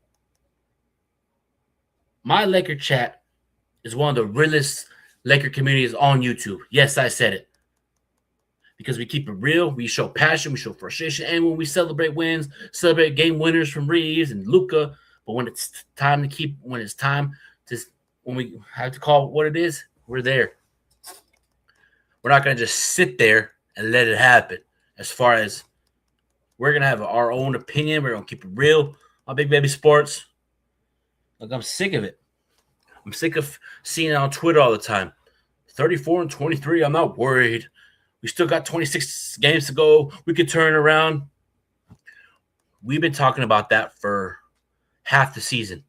Speaker 7: My Laker chat is one of the realest Laker communities on YouTube. Yes, I said it. Because we keep it real, we show passion, we show frustration, and when we celebrate wins, celebrate game winners from Reeves and Luka. But when it's time when we have to call what it is, we're there. We're not going to just sit there and let it happen. As far as we're going to have our own opinion, we're going to keep it real on Big Baby Sports. Look, I'm sick of it. I'm sick of seeing it on Twitter all the time. 34-23, I'm not worried. We still got 26 games to go. We could turn around. We've been talking about that for half the season.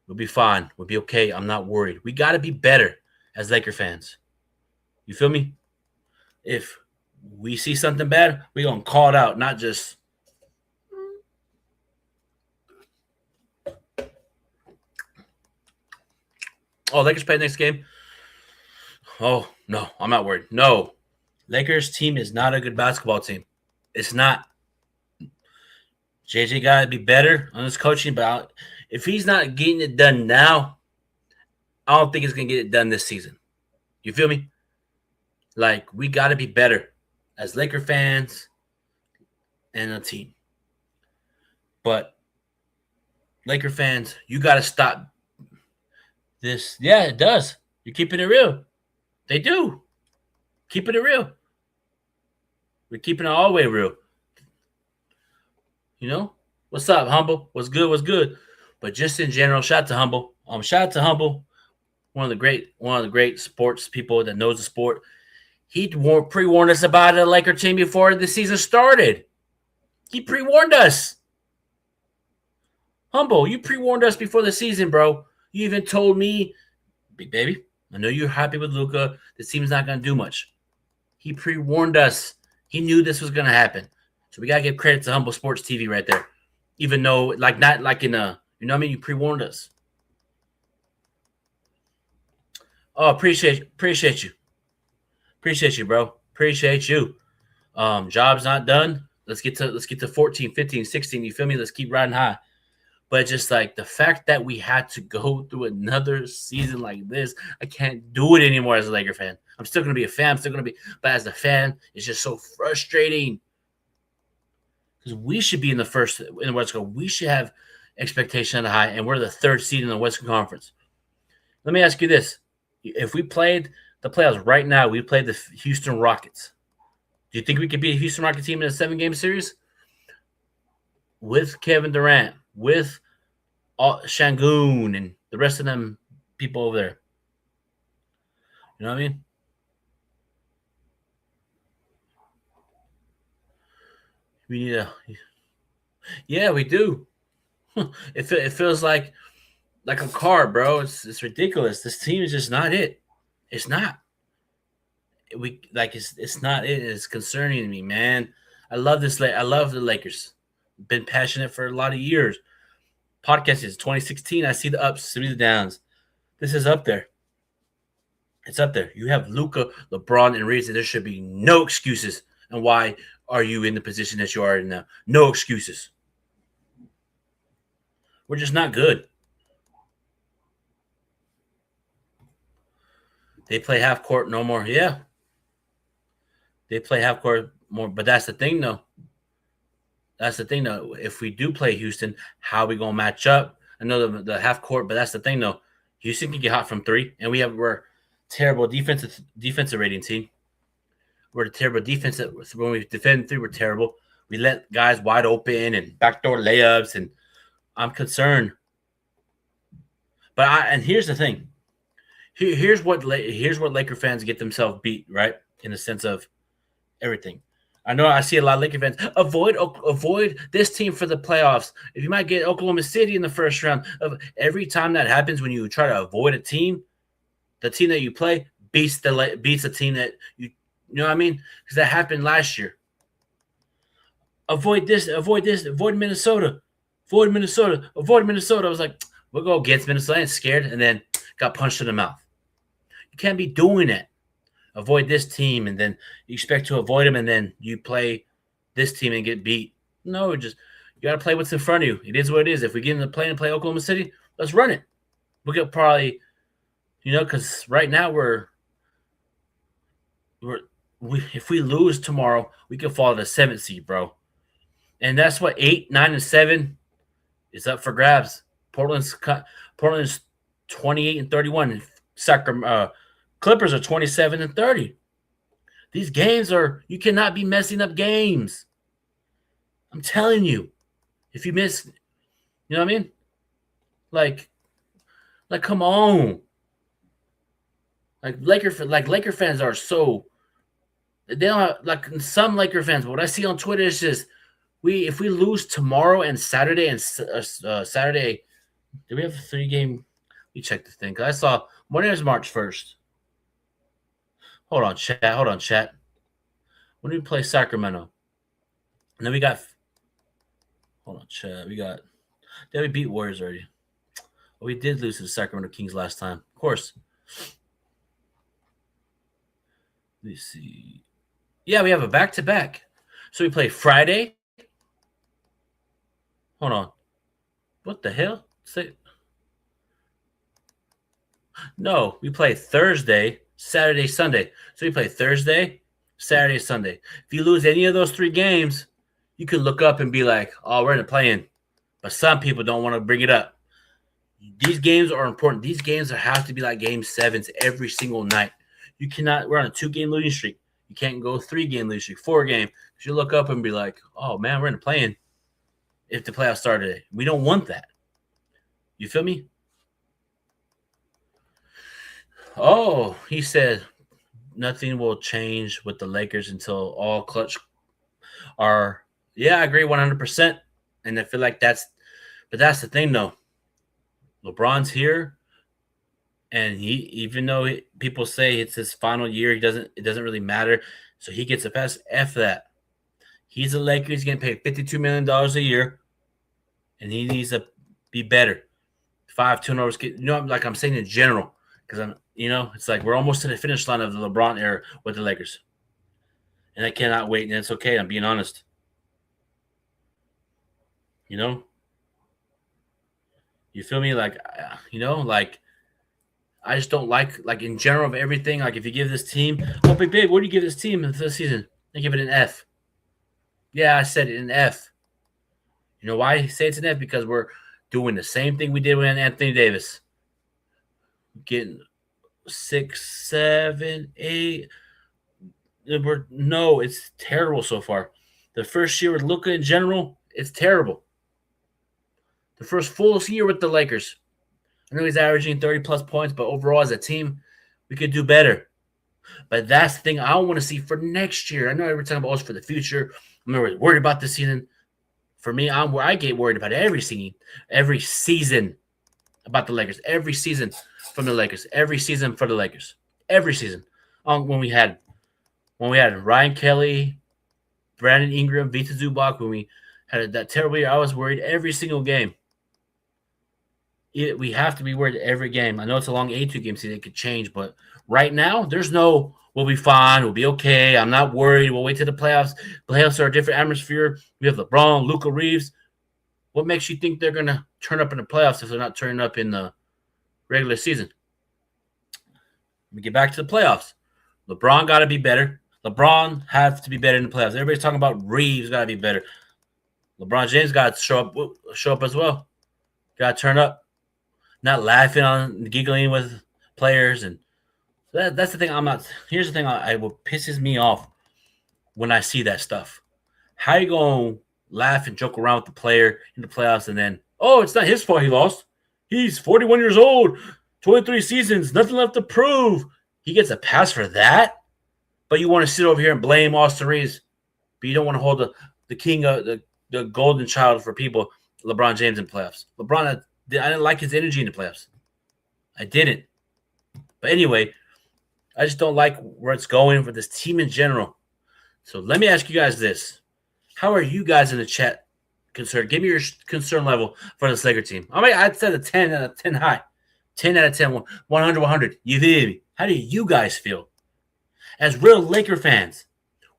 Speaker 7: We'll be fine. We'll be okay. I'm not worried. We got to be better as Laker fans. You feel me? If we see something bad, we're going to call it out, not just Lakers play next game. Oh, no, I'm not worried. No, Lakers team is not a good basketball team. It's not. JJ got to be better on his coaching, but if he's not getting it done now, I don't think he's going to get it done this season. You feel me? Like, we got to be better as Laker fans and a team. But, Laker fans, you got to stop this. Yeah, it does. You're keeping it real. They do. Keeping it real. We're keeping it all the way real. You know? What's up, Humble? What's good? What's good? But just in general, shout out to Humble. Shout out to Humble, one of the great sports people that knows the sport. He pre-warned us about a Laker team before the season started. He pre-warned us. Humble, you pre-warned us before the season, bro. You even told me, Big Baby, I know you're happy with Luka. This team's not going to do much. He pre-warned us. He knew this was going to happen. So we got to give credit to Humble Sports TV right there. Even though, like, not like in a, you know what I mean? You pre-warned us. Oh, appreciate you. Appreciate you, bro. Appreciate you. Job's not done. Let's get to 14, 15, 16. You feel me? Let's keep riding high. But just like the fact that we had to go through another season like this, I can't do it anymore as a Laker fan. I'm still going to be a fan. I'm still going to be, but as a fan, it's just so frustrating. Because we should be in the first in the West Coast. We should have expectation on the high, and we're the third seed in the Western Conference. Let me ask you this. If we played the playoffs right now, we played the Houston Rockets. Do you think we could beat a Houston Rockets team in a 7-game series? With Kevin Durant, with Şengün, and the rest of them people over there. You know what I mean? We need a – yeah, we do. It feels like a car, bro. It's ridiculous. This team is just not it. It's not. It's not it. It's concerning to me, man. I love this. I love the Lakers. Been passionate for a lot of years. Podcast is 2016. I see the ups, see the downs. This is up there. It's up there. You have Luka, LeBron, and Reeves. There should be no excuses. And why are you in the position that you are in now? No excuses. We're just not good. They play half court no more. Yeah. They play half court more. But that's the thing, though. If we do play Houston, how are we going to match up? I know the half court, but that's the thing, though. Houston can get hot from three, and we're terrible defensive rating team. We're a terrible defense. When we defend three, we're terrible. We let guys wide open and backdoor layups, and I'm concerned. But here's the thing. Here's what Laker fans get themselves beat, right? In the sense of everything. I know I see a lot of Laker fans avoid this team for the playoffs. If you might get Oklahoma City in the first round, every time that happens, when you try to avoid a team, the team that you play beats the team that you know what I mean? Because that happened last year. Avoid this, avoid Minnesota. Avoid Minnesota. I was like, we'll go against Minnesota and scared, and then got punched in the mouth. You can't be doing that. Avoid this team, and then you expect to avoid them, and then you play this team and get beat. No, you got to play what's in front of you. It is what it is. If we get in the play and play Oklahoma City, let's run it. We'll get probably, because right now if we lose tomorrow, we could fall to the 7th seed, bro. And that's what 8, 9, and 7 is up for grabs. Portland's 28-31. Clippers are 27-30. These games you cannot be messing up games. I'm telling you. If you miss, you know what I mean? Like come on. Laker fans are so they don't have, like some Laker fans. But what I see on Twitter is just if we lose tomorrow and Saturday Saturday, do we have a 3-game? Let me check the thing. Cause I saw when is March 1st. Hold on, chat. When do we play Sacramento? And then we got. Hold on, chat. We beat Warriors already. Well, we did lose to the Sacramento Kings last time, of course. Let me see. Yeah, we have a back-to-back. So we play Friday. Hold on. What the hell? No, we play Thursday, Saturday, Sunday. So we play Thursday, Saturday, Sunday. If you lose any of those 3 games, you can look up and be like, oh, we're in the play-in. But some people don't want to bring it up. These games are important. These games have to be like game 7s every single night. You cannot – we're on a 2-game losing streak. You can't go 3-game losing streak, 4-game. Because you look up and be like, oh, man, we're in the play-in if the playoffs start today. We don't want that. You feel me? Oh, he said nothing will change with the Lakers until all clutch are – yeah, I agree 100%. And I feel like that's the thing, though. LeBron's here, and even though people say it's his final year, it doesn't really matter. So he gets a pass. F that. He's a Laker. He's getting paid $52 million a year, and he needs to be better. 5 turnovers. Like I'm saying in general, because it's like we're almost to the finish line of the LeBron era with the Lakers, and I cannot wait. And it's okay. I'm being honest. You feel me? Like I just don't like in general of everything. Like if you give this team, Big Babe, what do you give this team for the season? I give it an F. Yeah, I said it, an F. You know why I say it's an F? Because we're doing the same thing we did with Anthony Davis. Getting 6, 7, 8. It's terrible so far. The first year with Luka in general, it's terrible. The first full year with the Lakers. I know he's averaging 30-plus points, but overall as a team, we could do better. But that's the thing I want to see for next year. I know we're talking about us for the future. I'm not worried about this season. For me, I get worried about every season about the Lakers. Every season from the Lakers. Every season for the Lakers. Every season. When we had Ryan Kelly, Brandon Ingram, Vita Zubac, when we had that terrible year, I was worried every single game. We have to be worried every game. I know it's a long 82-game season. It could change, but right now, there's no we'll be fine. We'll be okay. I'm not worried. We'll wait till the playoffs. Playoffs are a different atmosphere. We have LeBron, Luka Reeves. What makes you think they're going to turn up in the playoffs if they're not turning up in the regular season? Let me get back to the playoffs. LeBron got to be better. LeBron has to be better in the playoffs. Everybody's talking about Reeves got to be better. LeBron James got to show up as well. Got to turn up. Not laughing giggling with players. And that's the thing here's the thing what pisses me off when I see that stuff. How you going to laugh and joke around with the player in the playoffs and then, oh, it's not his fault he lost. He's 41 years old, 23 seasons, nothing left to prove. He gets a pass for that? But you want to sit over here and blame Austin Reeves, but you don't want to hold the king of the golden child for people, LeBron James in playoffs. I didn't like his energy in the playoffs. I didn't. But anyway, I just don't like where it's going for this team in general. So let me ask you guys this. How are you guys in the chat concerned? Give me your concern level for this Laker team. I'd say a 10 out of 10 high. 10 out of 10, 100, 100. You feel me? How do you guys feel? As real Laker fans,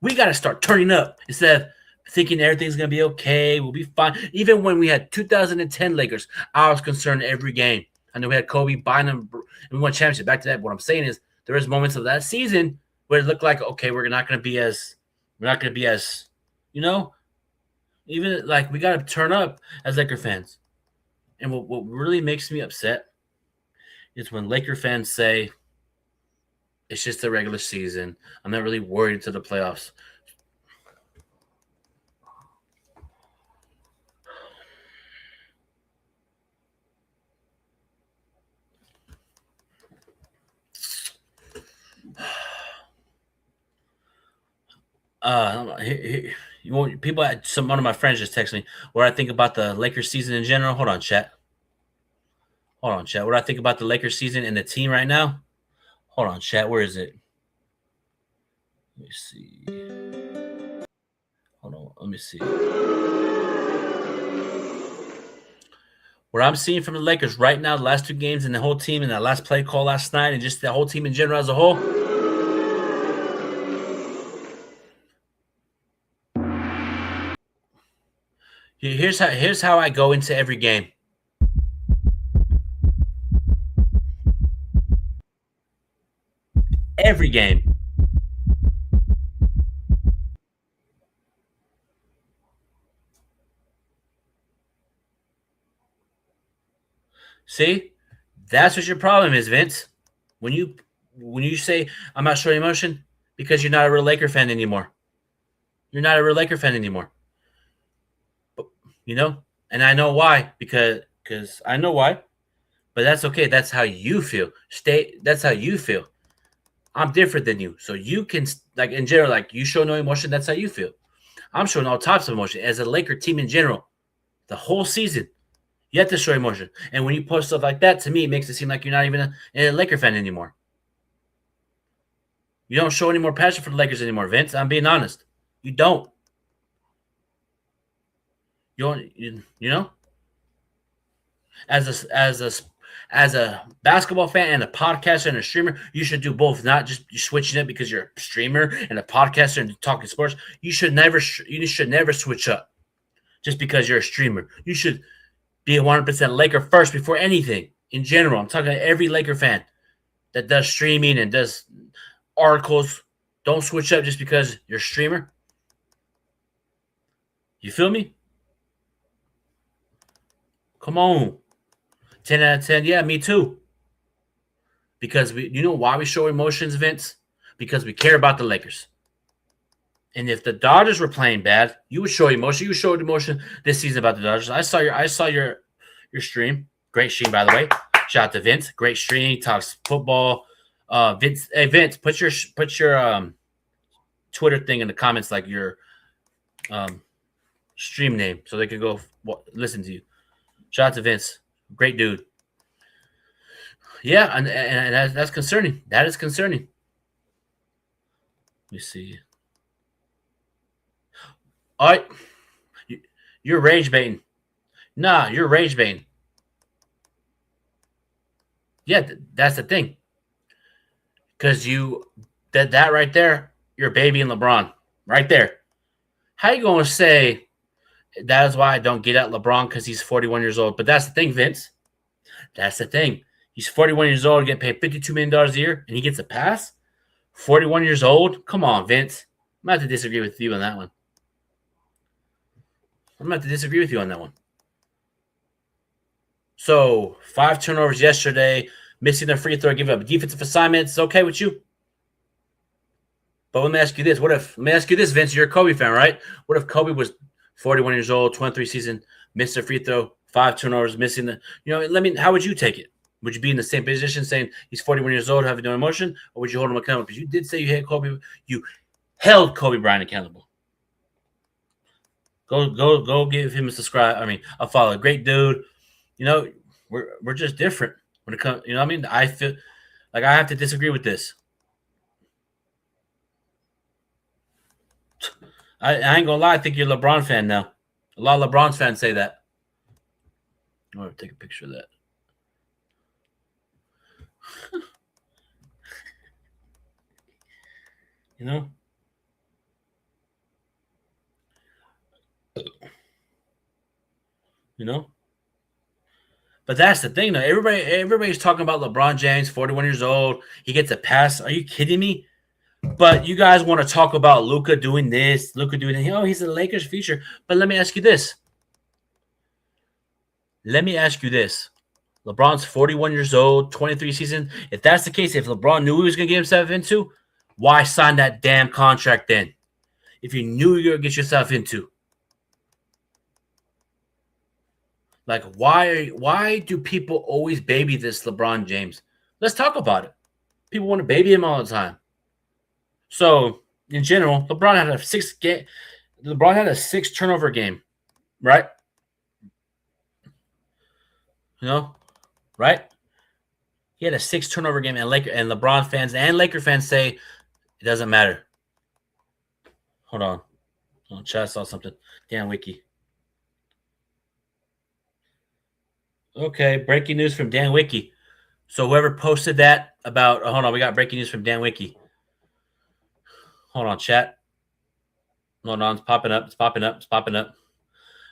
Speaker 7: we got to start turning up instead of thinking everything's going to be okay. We'll be fine. Even when we had 2010 Lakers, I was concerned every game. I know we had Kobe, Bynum, and we won championship. Back to that, what I'm saying is there was moments of that season where it looked like, okay, we're not going to be as, even like we got to turn up as Laker fans. And what really makes me upset is when Laker fans say it's just a regular season. I'm not really worried into the playoffs. One of my friends just texted me what I think about the Lakers season in general. Hold on, chat. What do I think about the Lakers season and the team right now? Hold on, chat. Where is it? Let me see. Hold on. Let me see. What I'm seeing from the Lakers right now, the last two games and the whole team and that last play call last night and just the whole team in general as a whole. Here's how I go into every game. Every game. See? That's what your problem is, Vince. When you say I'm not showing emotion, because you're not a real Laker fan anymore. You're not a real Laker fan anymore. You know? And I know why, because I know why. But that's okay. That's how you feel. That's how you feel. I'm different than you. So you can, like, in general, like, you show no emotion. That's how you feel. I'm showing all types of emotion. As a Laker team in general, the whole season, you have to show emotion. And when you post stuff like that, to me, it makes it seem like you're not even a Laker fan anymore. You don't show any more passion for the Lakers anymore, Vince. I'm being honest. You don't. You know? As a basketball fan and a podcaster and a streamer, you should do both. Not just switching it because you're a streamer and a podcaster and talking sports. You should never switch up just because you're a streamer. You should be 100% Laker first before anything in general. I'm talking to every Laker fan that does streaming and does articles. Don't switch up just because you're a streamer. You feel me? Come on. 10 out of 10. Yeah, me too. Because you know why we show emotions, Vince? Because we care about the Lakers. And if the Dodgers were playing bad, you would show emotion. You showed emotion this season about the Dodgers. I saw your stream. Great stream, by the way. Shout out to Vince. Great stream. Talks football. Vince, put your Twitter thing in the comments, like your stream name, so they can go listen to you. Shout out to Vince. Great dude. Yeah, and that's concerning. That is concerning. Let me see. All right. You're rage baiting. Nah, you're rage baiting. Yeah, that's the thing. Because that right there, you're baby and LeBron. Right there. How you going to say that is why I don't get at LeBron because he's 41 years old? But that's the thing, Vince. That's the thing. He's 41 years old, getting paid $52 million a year, and he gets a pass? 41 years old? Come on, Vince. I'm going to have to disagree with you on that one. So, 5 turnovers yesterday, missing a free throw, giving up defensive assignments. Is okay with you? But let me ask you this. Vince, you're a Kobe fan, right? What if Kobe was 41 years old, 23 season, missed a free throw, 5 turnovers, missing the, how would you take it? Would you be in the same position saying he's 41 years old, having no emotion, or would you hold him accountable? Because you did say you held Kobe Bryant accountable. Go give him a follow. Great dude. We're just different when it comes. I feel like I have to disagree with this. I ain't gonna lie. I think you're a LeBron fan now. A lot of LeBron fans say that. I'm gonna take a picture of that. But that's the thing, though. Everybody's talking about LeBron James, 41 years old. He gets a pass. Are you kidding me? But you guys want to talk about Luka doing this, Luka doing that. Oh, he's a Lakers future. But let me ask you this. LeBron's 41 years old, 23 season. If that's the case, if LeBron knew he was going to get himself into, why sign that damn contract then? If you knew you were going to get yourself into. Like, why do people always baby this LeBron James? Let's talk about it. People want to baby him all the time. So, in general, LeBron had a 6 turnover game, right? You know, right? He had a 6 turnover game, and LeBron fans and Laker fans say it doesn't matter. Hold on. Oh, chat, I saw something. Damn Wiki. Okay, breaking news from Dan Wiki. So whoever posted that about hold on, we got breaking news from Dan Wiki. Hold on, chat. Hold on, it's popping up.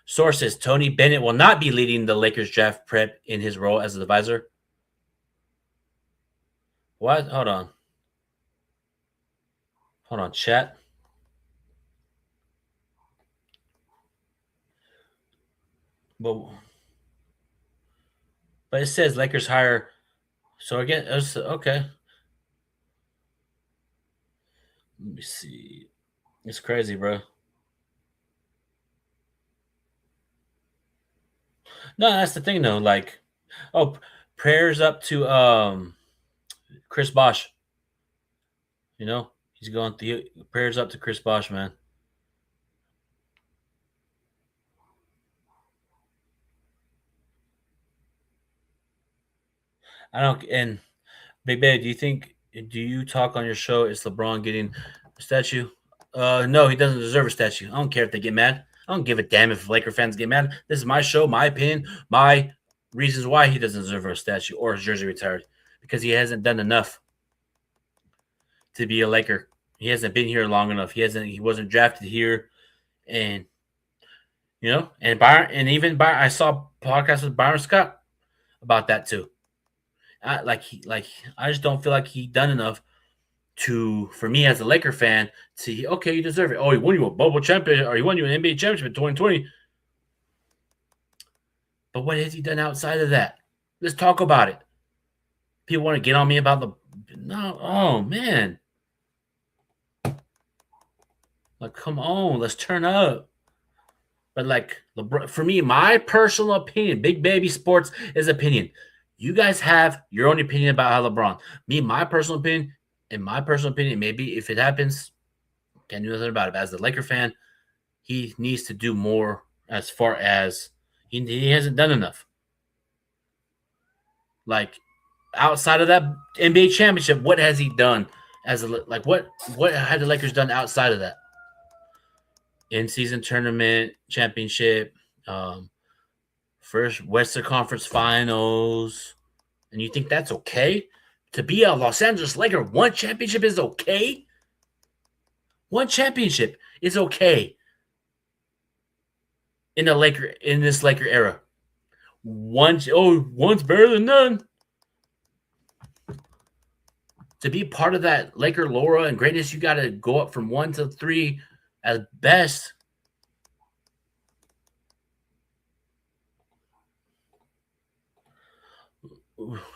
Speaker 7: Sources: Tony Bennett will not be leading the Lakers draft prep in his role as an advisor. What? Hold on, chat. But it says Lakers hire. So again, okay. Let me see. It's crazy, bro. No, that's the thing though. Like, prayers up to Chris Bosh. You know, he's going through prayers up to Chris Bosh, man. And Big Babe, do you talk on your show? Is LeBron getting a statue? No, he doesn't deserve a statue. I don't care if they get mad. I don't give a damn if Laker fans get mad. This is my show, my opinion, my reasons why he doesn't deserve a statue or his jersey retired. Because he hasn't done enough to be a Laker. He hasn't been here long enough. He wasn't drafted here. And I saw podcasts with Byron Scott about that too. I just don't feel like he done enough for me as a Laker fan to okay, you deserve it. Oh, he won you a bubble champion, or he won you an NBA championship in 2020. But what has he done outside of that? Let's talk about it. People want to get on me about oh man. Like, come on, let's turn up. But like LeBron, for me, my personal opinion, Big Baby Sports is opinion. You guys have your own opinion about how LeBron. Me, my personal opinion, maybe if it happens, can't do nothing about it. But as a Laker fan, he needs to do more as far as he hasn't done enough. Like, outside of that NBA championship, what has he done? What had the Lakers done outside of that? In-season tournament, championship, first Western Conference Finals, and you think that's okay? To be a Los Angeles Laker, one championship is okay? One championship is okay in this Laker era. One's better than none. To be part of that Laker lore and greatness, you got to go up from 1 to 3 at best.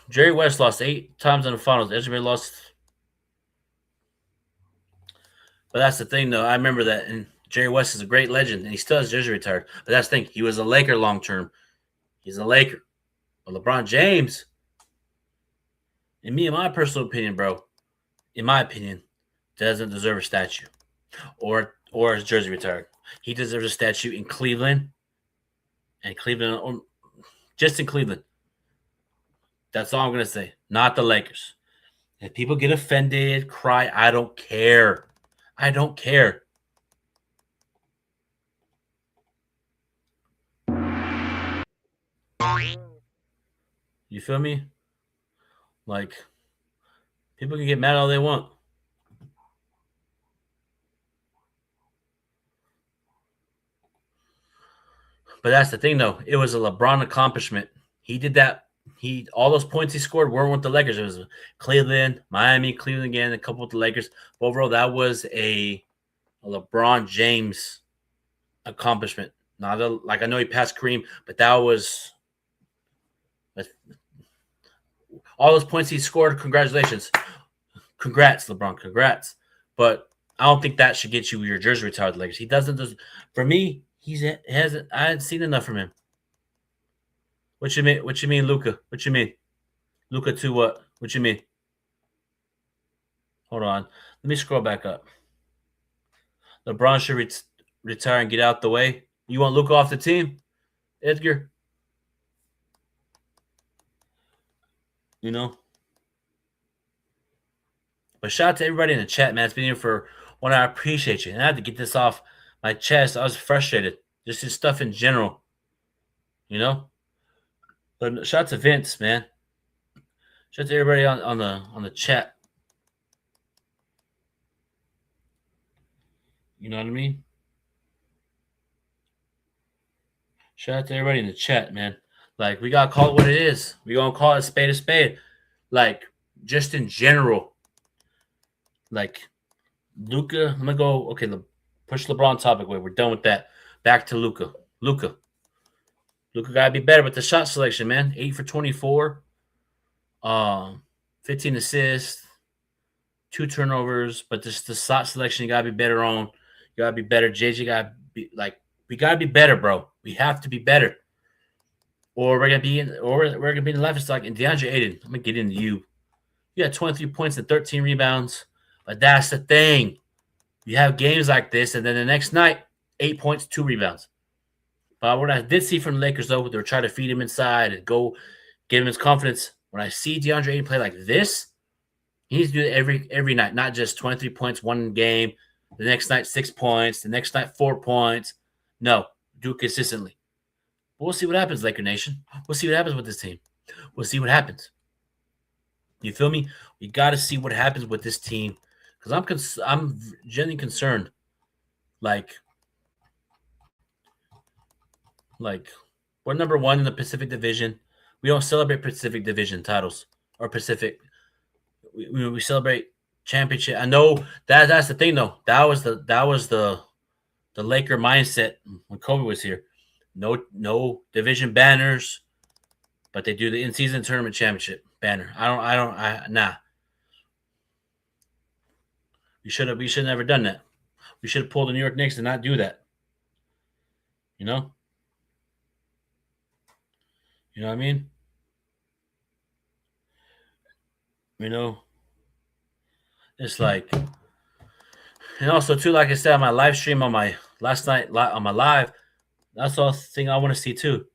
Speaker 7: Jerry West lost 8 times in the finals. Ezra lost. But that's the thing, though. I remember that. And Jerry West is a great legend, and he still has jersey retired. But that's the thing. He was a Laker long term. He's a Laker. But LeBron James, in my personal opinion, bro, doesn't deserve a statue or his jersey retired. He deserves a statue in Cleveland. And Cleveland, just in Cleveland. That's all I'm going to say. Not the Lakers. If people get offended, cry, I don't care. I don't care. You feel me? Like, people can get mad all they want. But that's the thing, though. It was a LeBron accomplishment. He did that. All those points he scored weren't with the Lakers. It was Cleveland, Miami, Cleveland again, a couple with the Lakers. But overall, that was a LeBron James accomplishment. I know he passed Kareem, but that was all those points he scored, congratulations. Congrats, LeBron. Congrats. But I don't think that should get you your jersey retired. Lakers. He doesn't. For me, I haven't seen enough from him. What you mean? What you mean, Luka? What you mean? Luka to what? What you mean? Hold on. Let me scroll back up. LeBron should retire and get out the way. You want Luka off the team, Edgar? You know. But shout out to everybody in the chat, man. It's been here for 1 hour. I appreciate you. And I had to get this off my chest. I was frustrated. Just this stuff in general. You know? But shout out to Vince, man. Shout out to everybody on the chat. You know what I mean? Shout out to everybody in the chat, man. Like, we gotta call it what it is. We gonna call it a spade. Like, just in general. Like, Luka, I'm gonna go. Okay, push LeBron topic away. We're done with that. Back to Luka. Luka gotta be better with the shot selection, man. 8 for 24, 15 assists, 2 turnovers. But just the shot selection, you gotta be better on. You gotta be better. JJ gotta be like, we gotta be better, bro. We have to be better, or we're gonna be in the laughing stock. And DeAndre Ayton, I'm gonna get into you. You got 23 points and 13 rebounds. But that's the thing. You have games like this, and then the next night, 8 points, 2 rebounds. But what I did see from the Lakers, though, they were trying to feed him inside and go give him his confidence. When I see DeAndre Ayton play like this, he needs to do it every night, not just 23 points one game, the next night 6 points, the next night 4 points. No, do it consistently. But we'll see what happens, Laker Nation. We'll see what happens with this team. We'll see what happens. You feel me? We got to see what happens with this team. Because I'm genuinely concerned. Like, we're number 1 in the Pacific Division. We don't celebrate Pacific Division titles or Pacific. We celebrate championship. I know that's the thing though. That was the Laker mindset when Kobe was here. No division banners, but they do the in-season tournament championship banner. Nah. We should have never done that. We should have pulled the New York Knicks and not do that. You know? You know what I mean? You know? It's like, and also too, like I said on my live stream on my last night on my live, that's the thing I want to see too.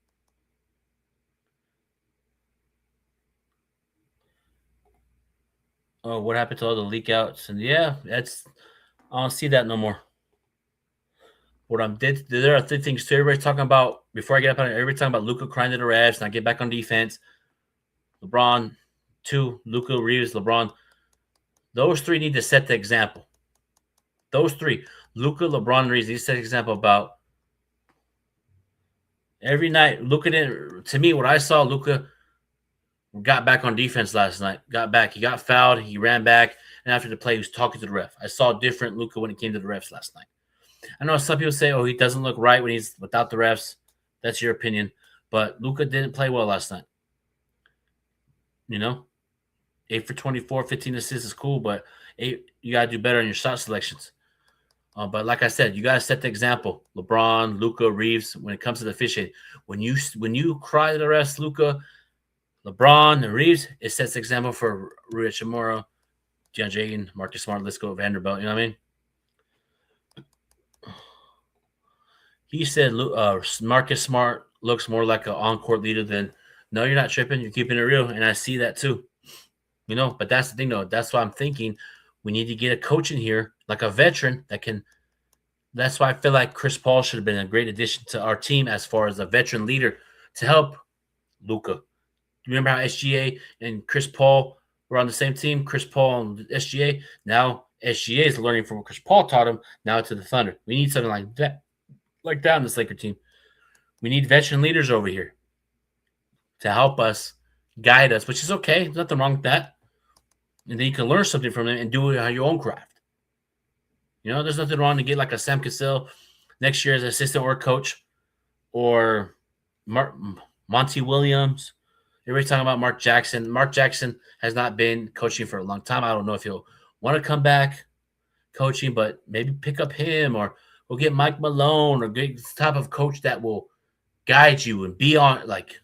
Speaker 7: Oh, what happened to all the leak outs? And yeah, I don't see that no more. There are 3 things too. Everybody's talking about, before I get up on it, everybody's talking about Luka crying to the refs, not get back on defense. LeBron, 2, Luka, Reeves, LeBron. Those 3 need to set the example. Those 3, Luka, LeBron, Reeves, need to set the example about every night. Luka didn't, to me, what I saw, Luka got back on defense last night. Got back. He got fouled. He ran back. And after the play, he was talking to the ref. I saw different Luka when it came to the refs last night. I know some people say, oh, he doesn't look right when he's without the refs. That's your opinion. But Luka didn't play well last night. You know? 8 for 24, 15 assists is cool, but you got to do better on your shot selections. But like I said, you got to set the example. LeBron, Luka, Reeves, when it comes to the officiating. When you cry to the refs, Luka, LeBron, and Reeves, it sets the example for Rui Hachimura, DeAndre Ayton, Marcus Smart, let's go Vanderbilt. You know what I mean? He said Marcus Smart looks more like an on-court leader than – no, you're not tripping. You're keeping it real, and I see that too. You know, but that's the thing, though. That's why I'm thinking we need to get a coach in here, like a veteran that can – that's why I feel like Chris Paul should have been a great addition to our team as far as a veteran leader to help Luka. Remember how SGA and Chris Paul were on the same team? Chris Paul and SGA. Now SGA is learning from what Chris Paul taught him now to the Thunder. We need something like that in this Laker team. We need veteran leaders over here to help us, guide us, which is okay. There's nothing wrong with that. And then you can learn something from them and do it on your own craft. You know, there's nothing wrong to get like a Sam Cassell next year as assistant or coach, or Monty Williams. Everybody's talking about Mark Jackson. Mark Jackson has not been coaching for a long time. I don't know if he'll want to come back coaching, but maybe pick up him, or we'll get Mike Malone, or get the type of coach that will guide you and be on, like,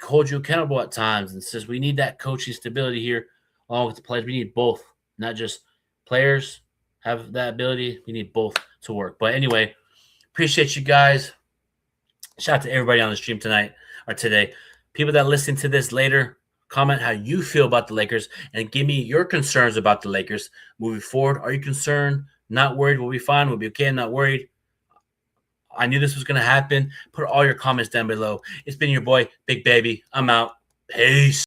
Speaker 7: hold you accountable at times. And says we need that coaching stability here along with the players. We need both, not just players have that ability. We need both to work. But anyway, appreciate you guys. Shout out to everybody on the stream tonight or today. People that listen to this later, comment how you feel about the Lakers and give me your concerns about the Lakers moving forward. Are you concerned? Not worried? We'll be fine. We'll be okay. Not worried. I knew this was going to happen. Put all your comments down below. It's been your boy, Big Baby. I'm out. Peace.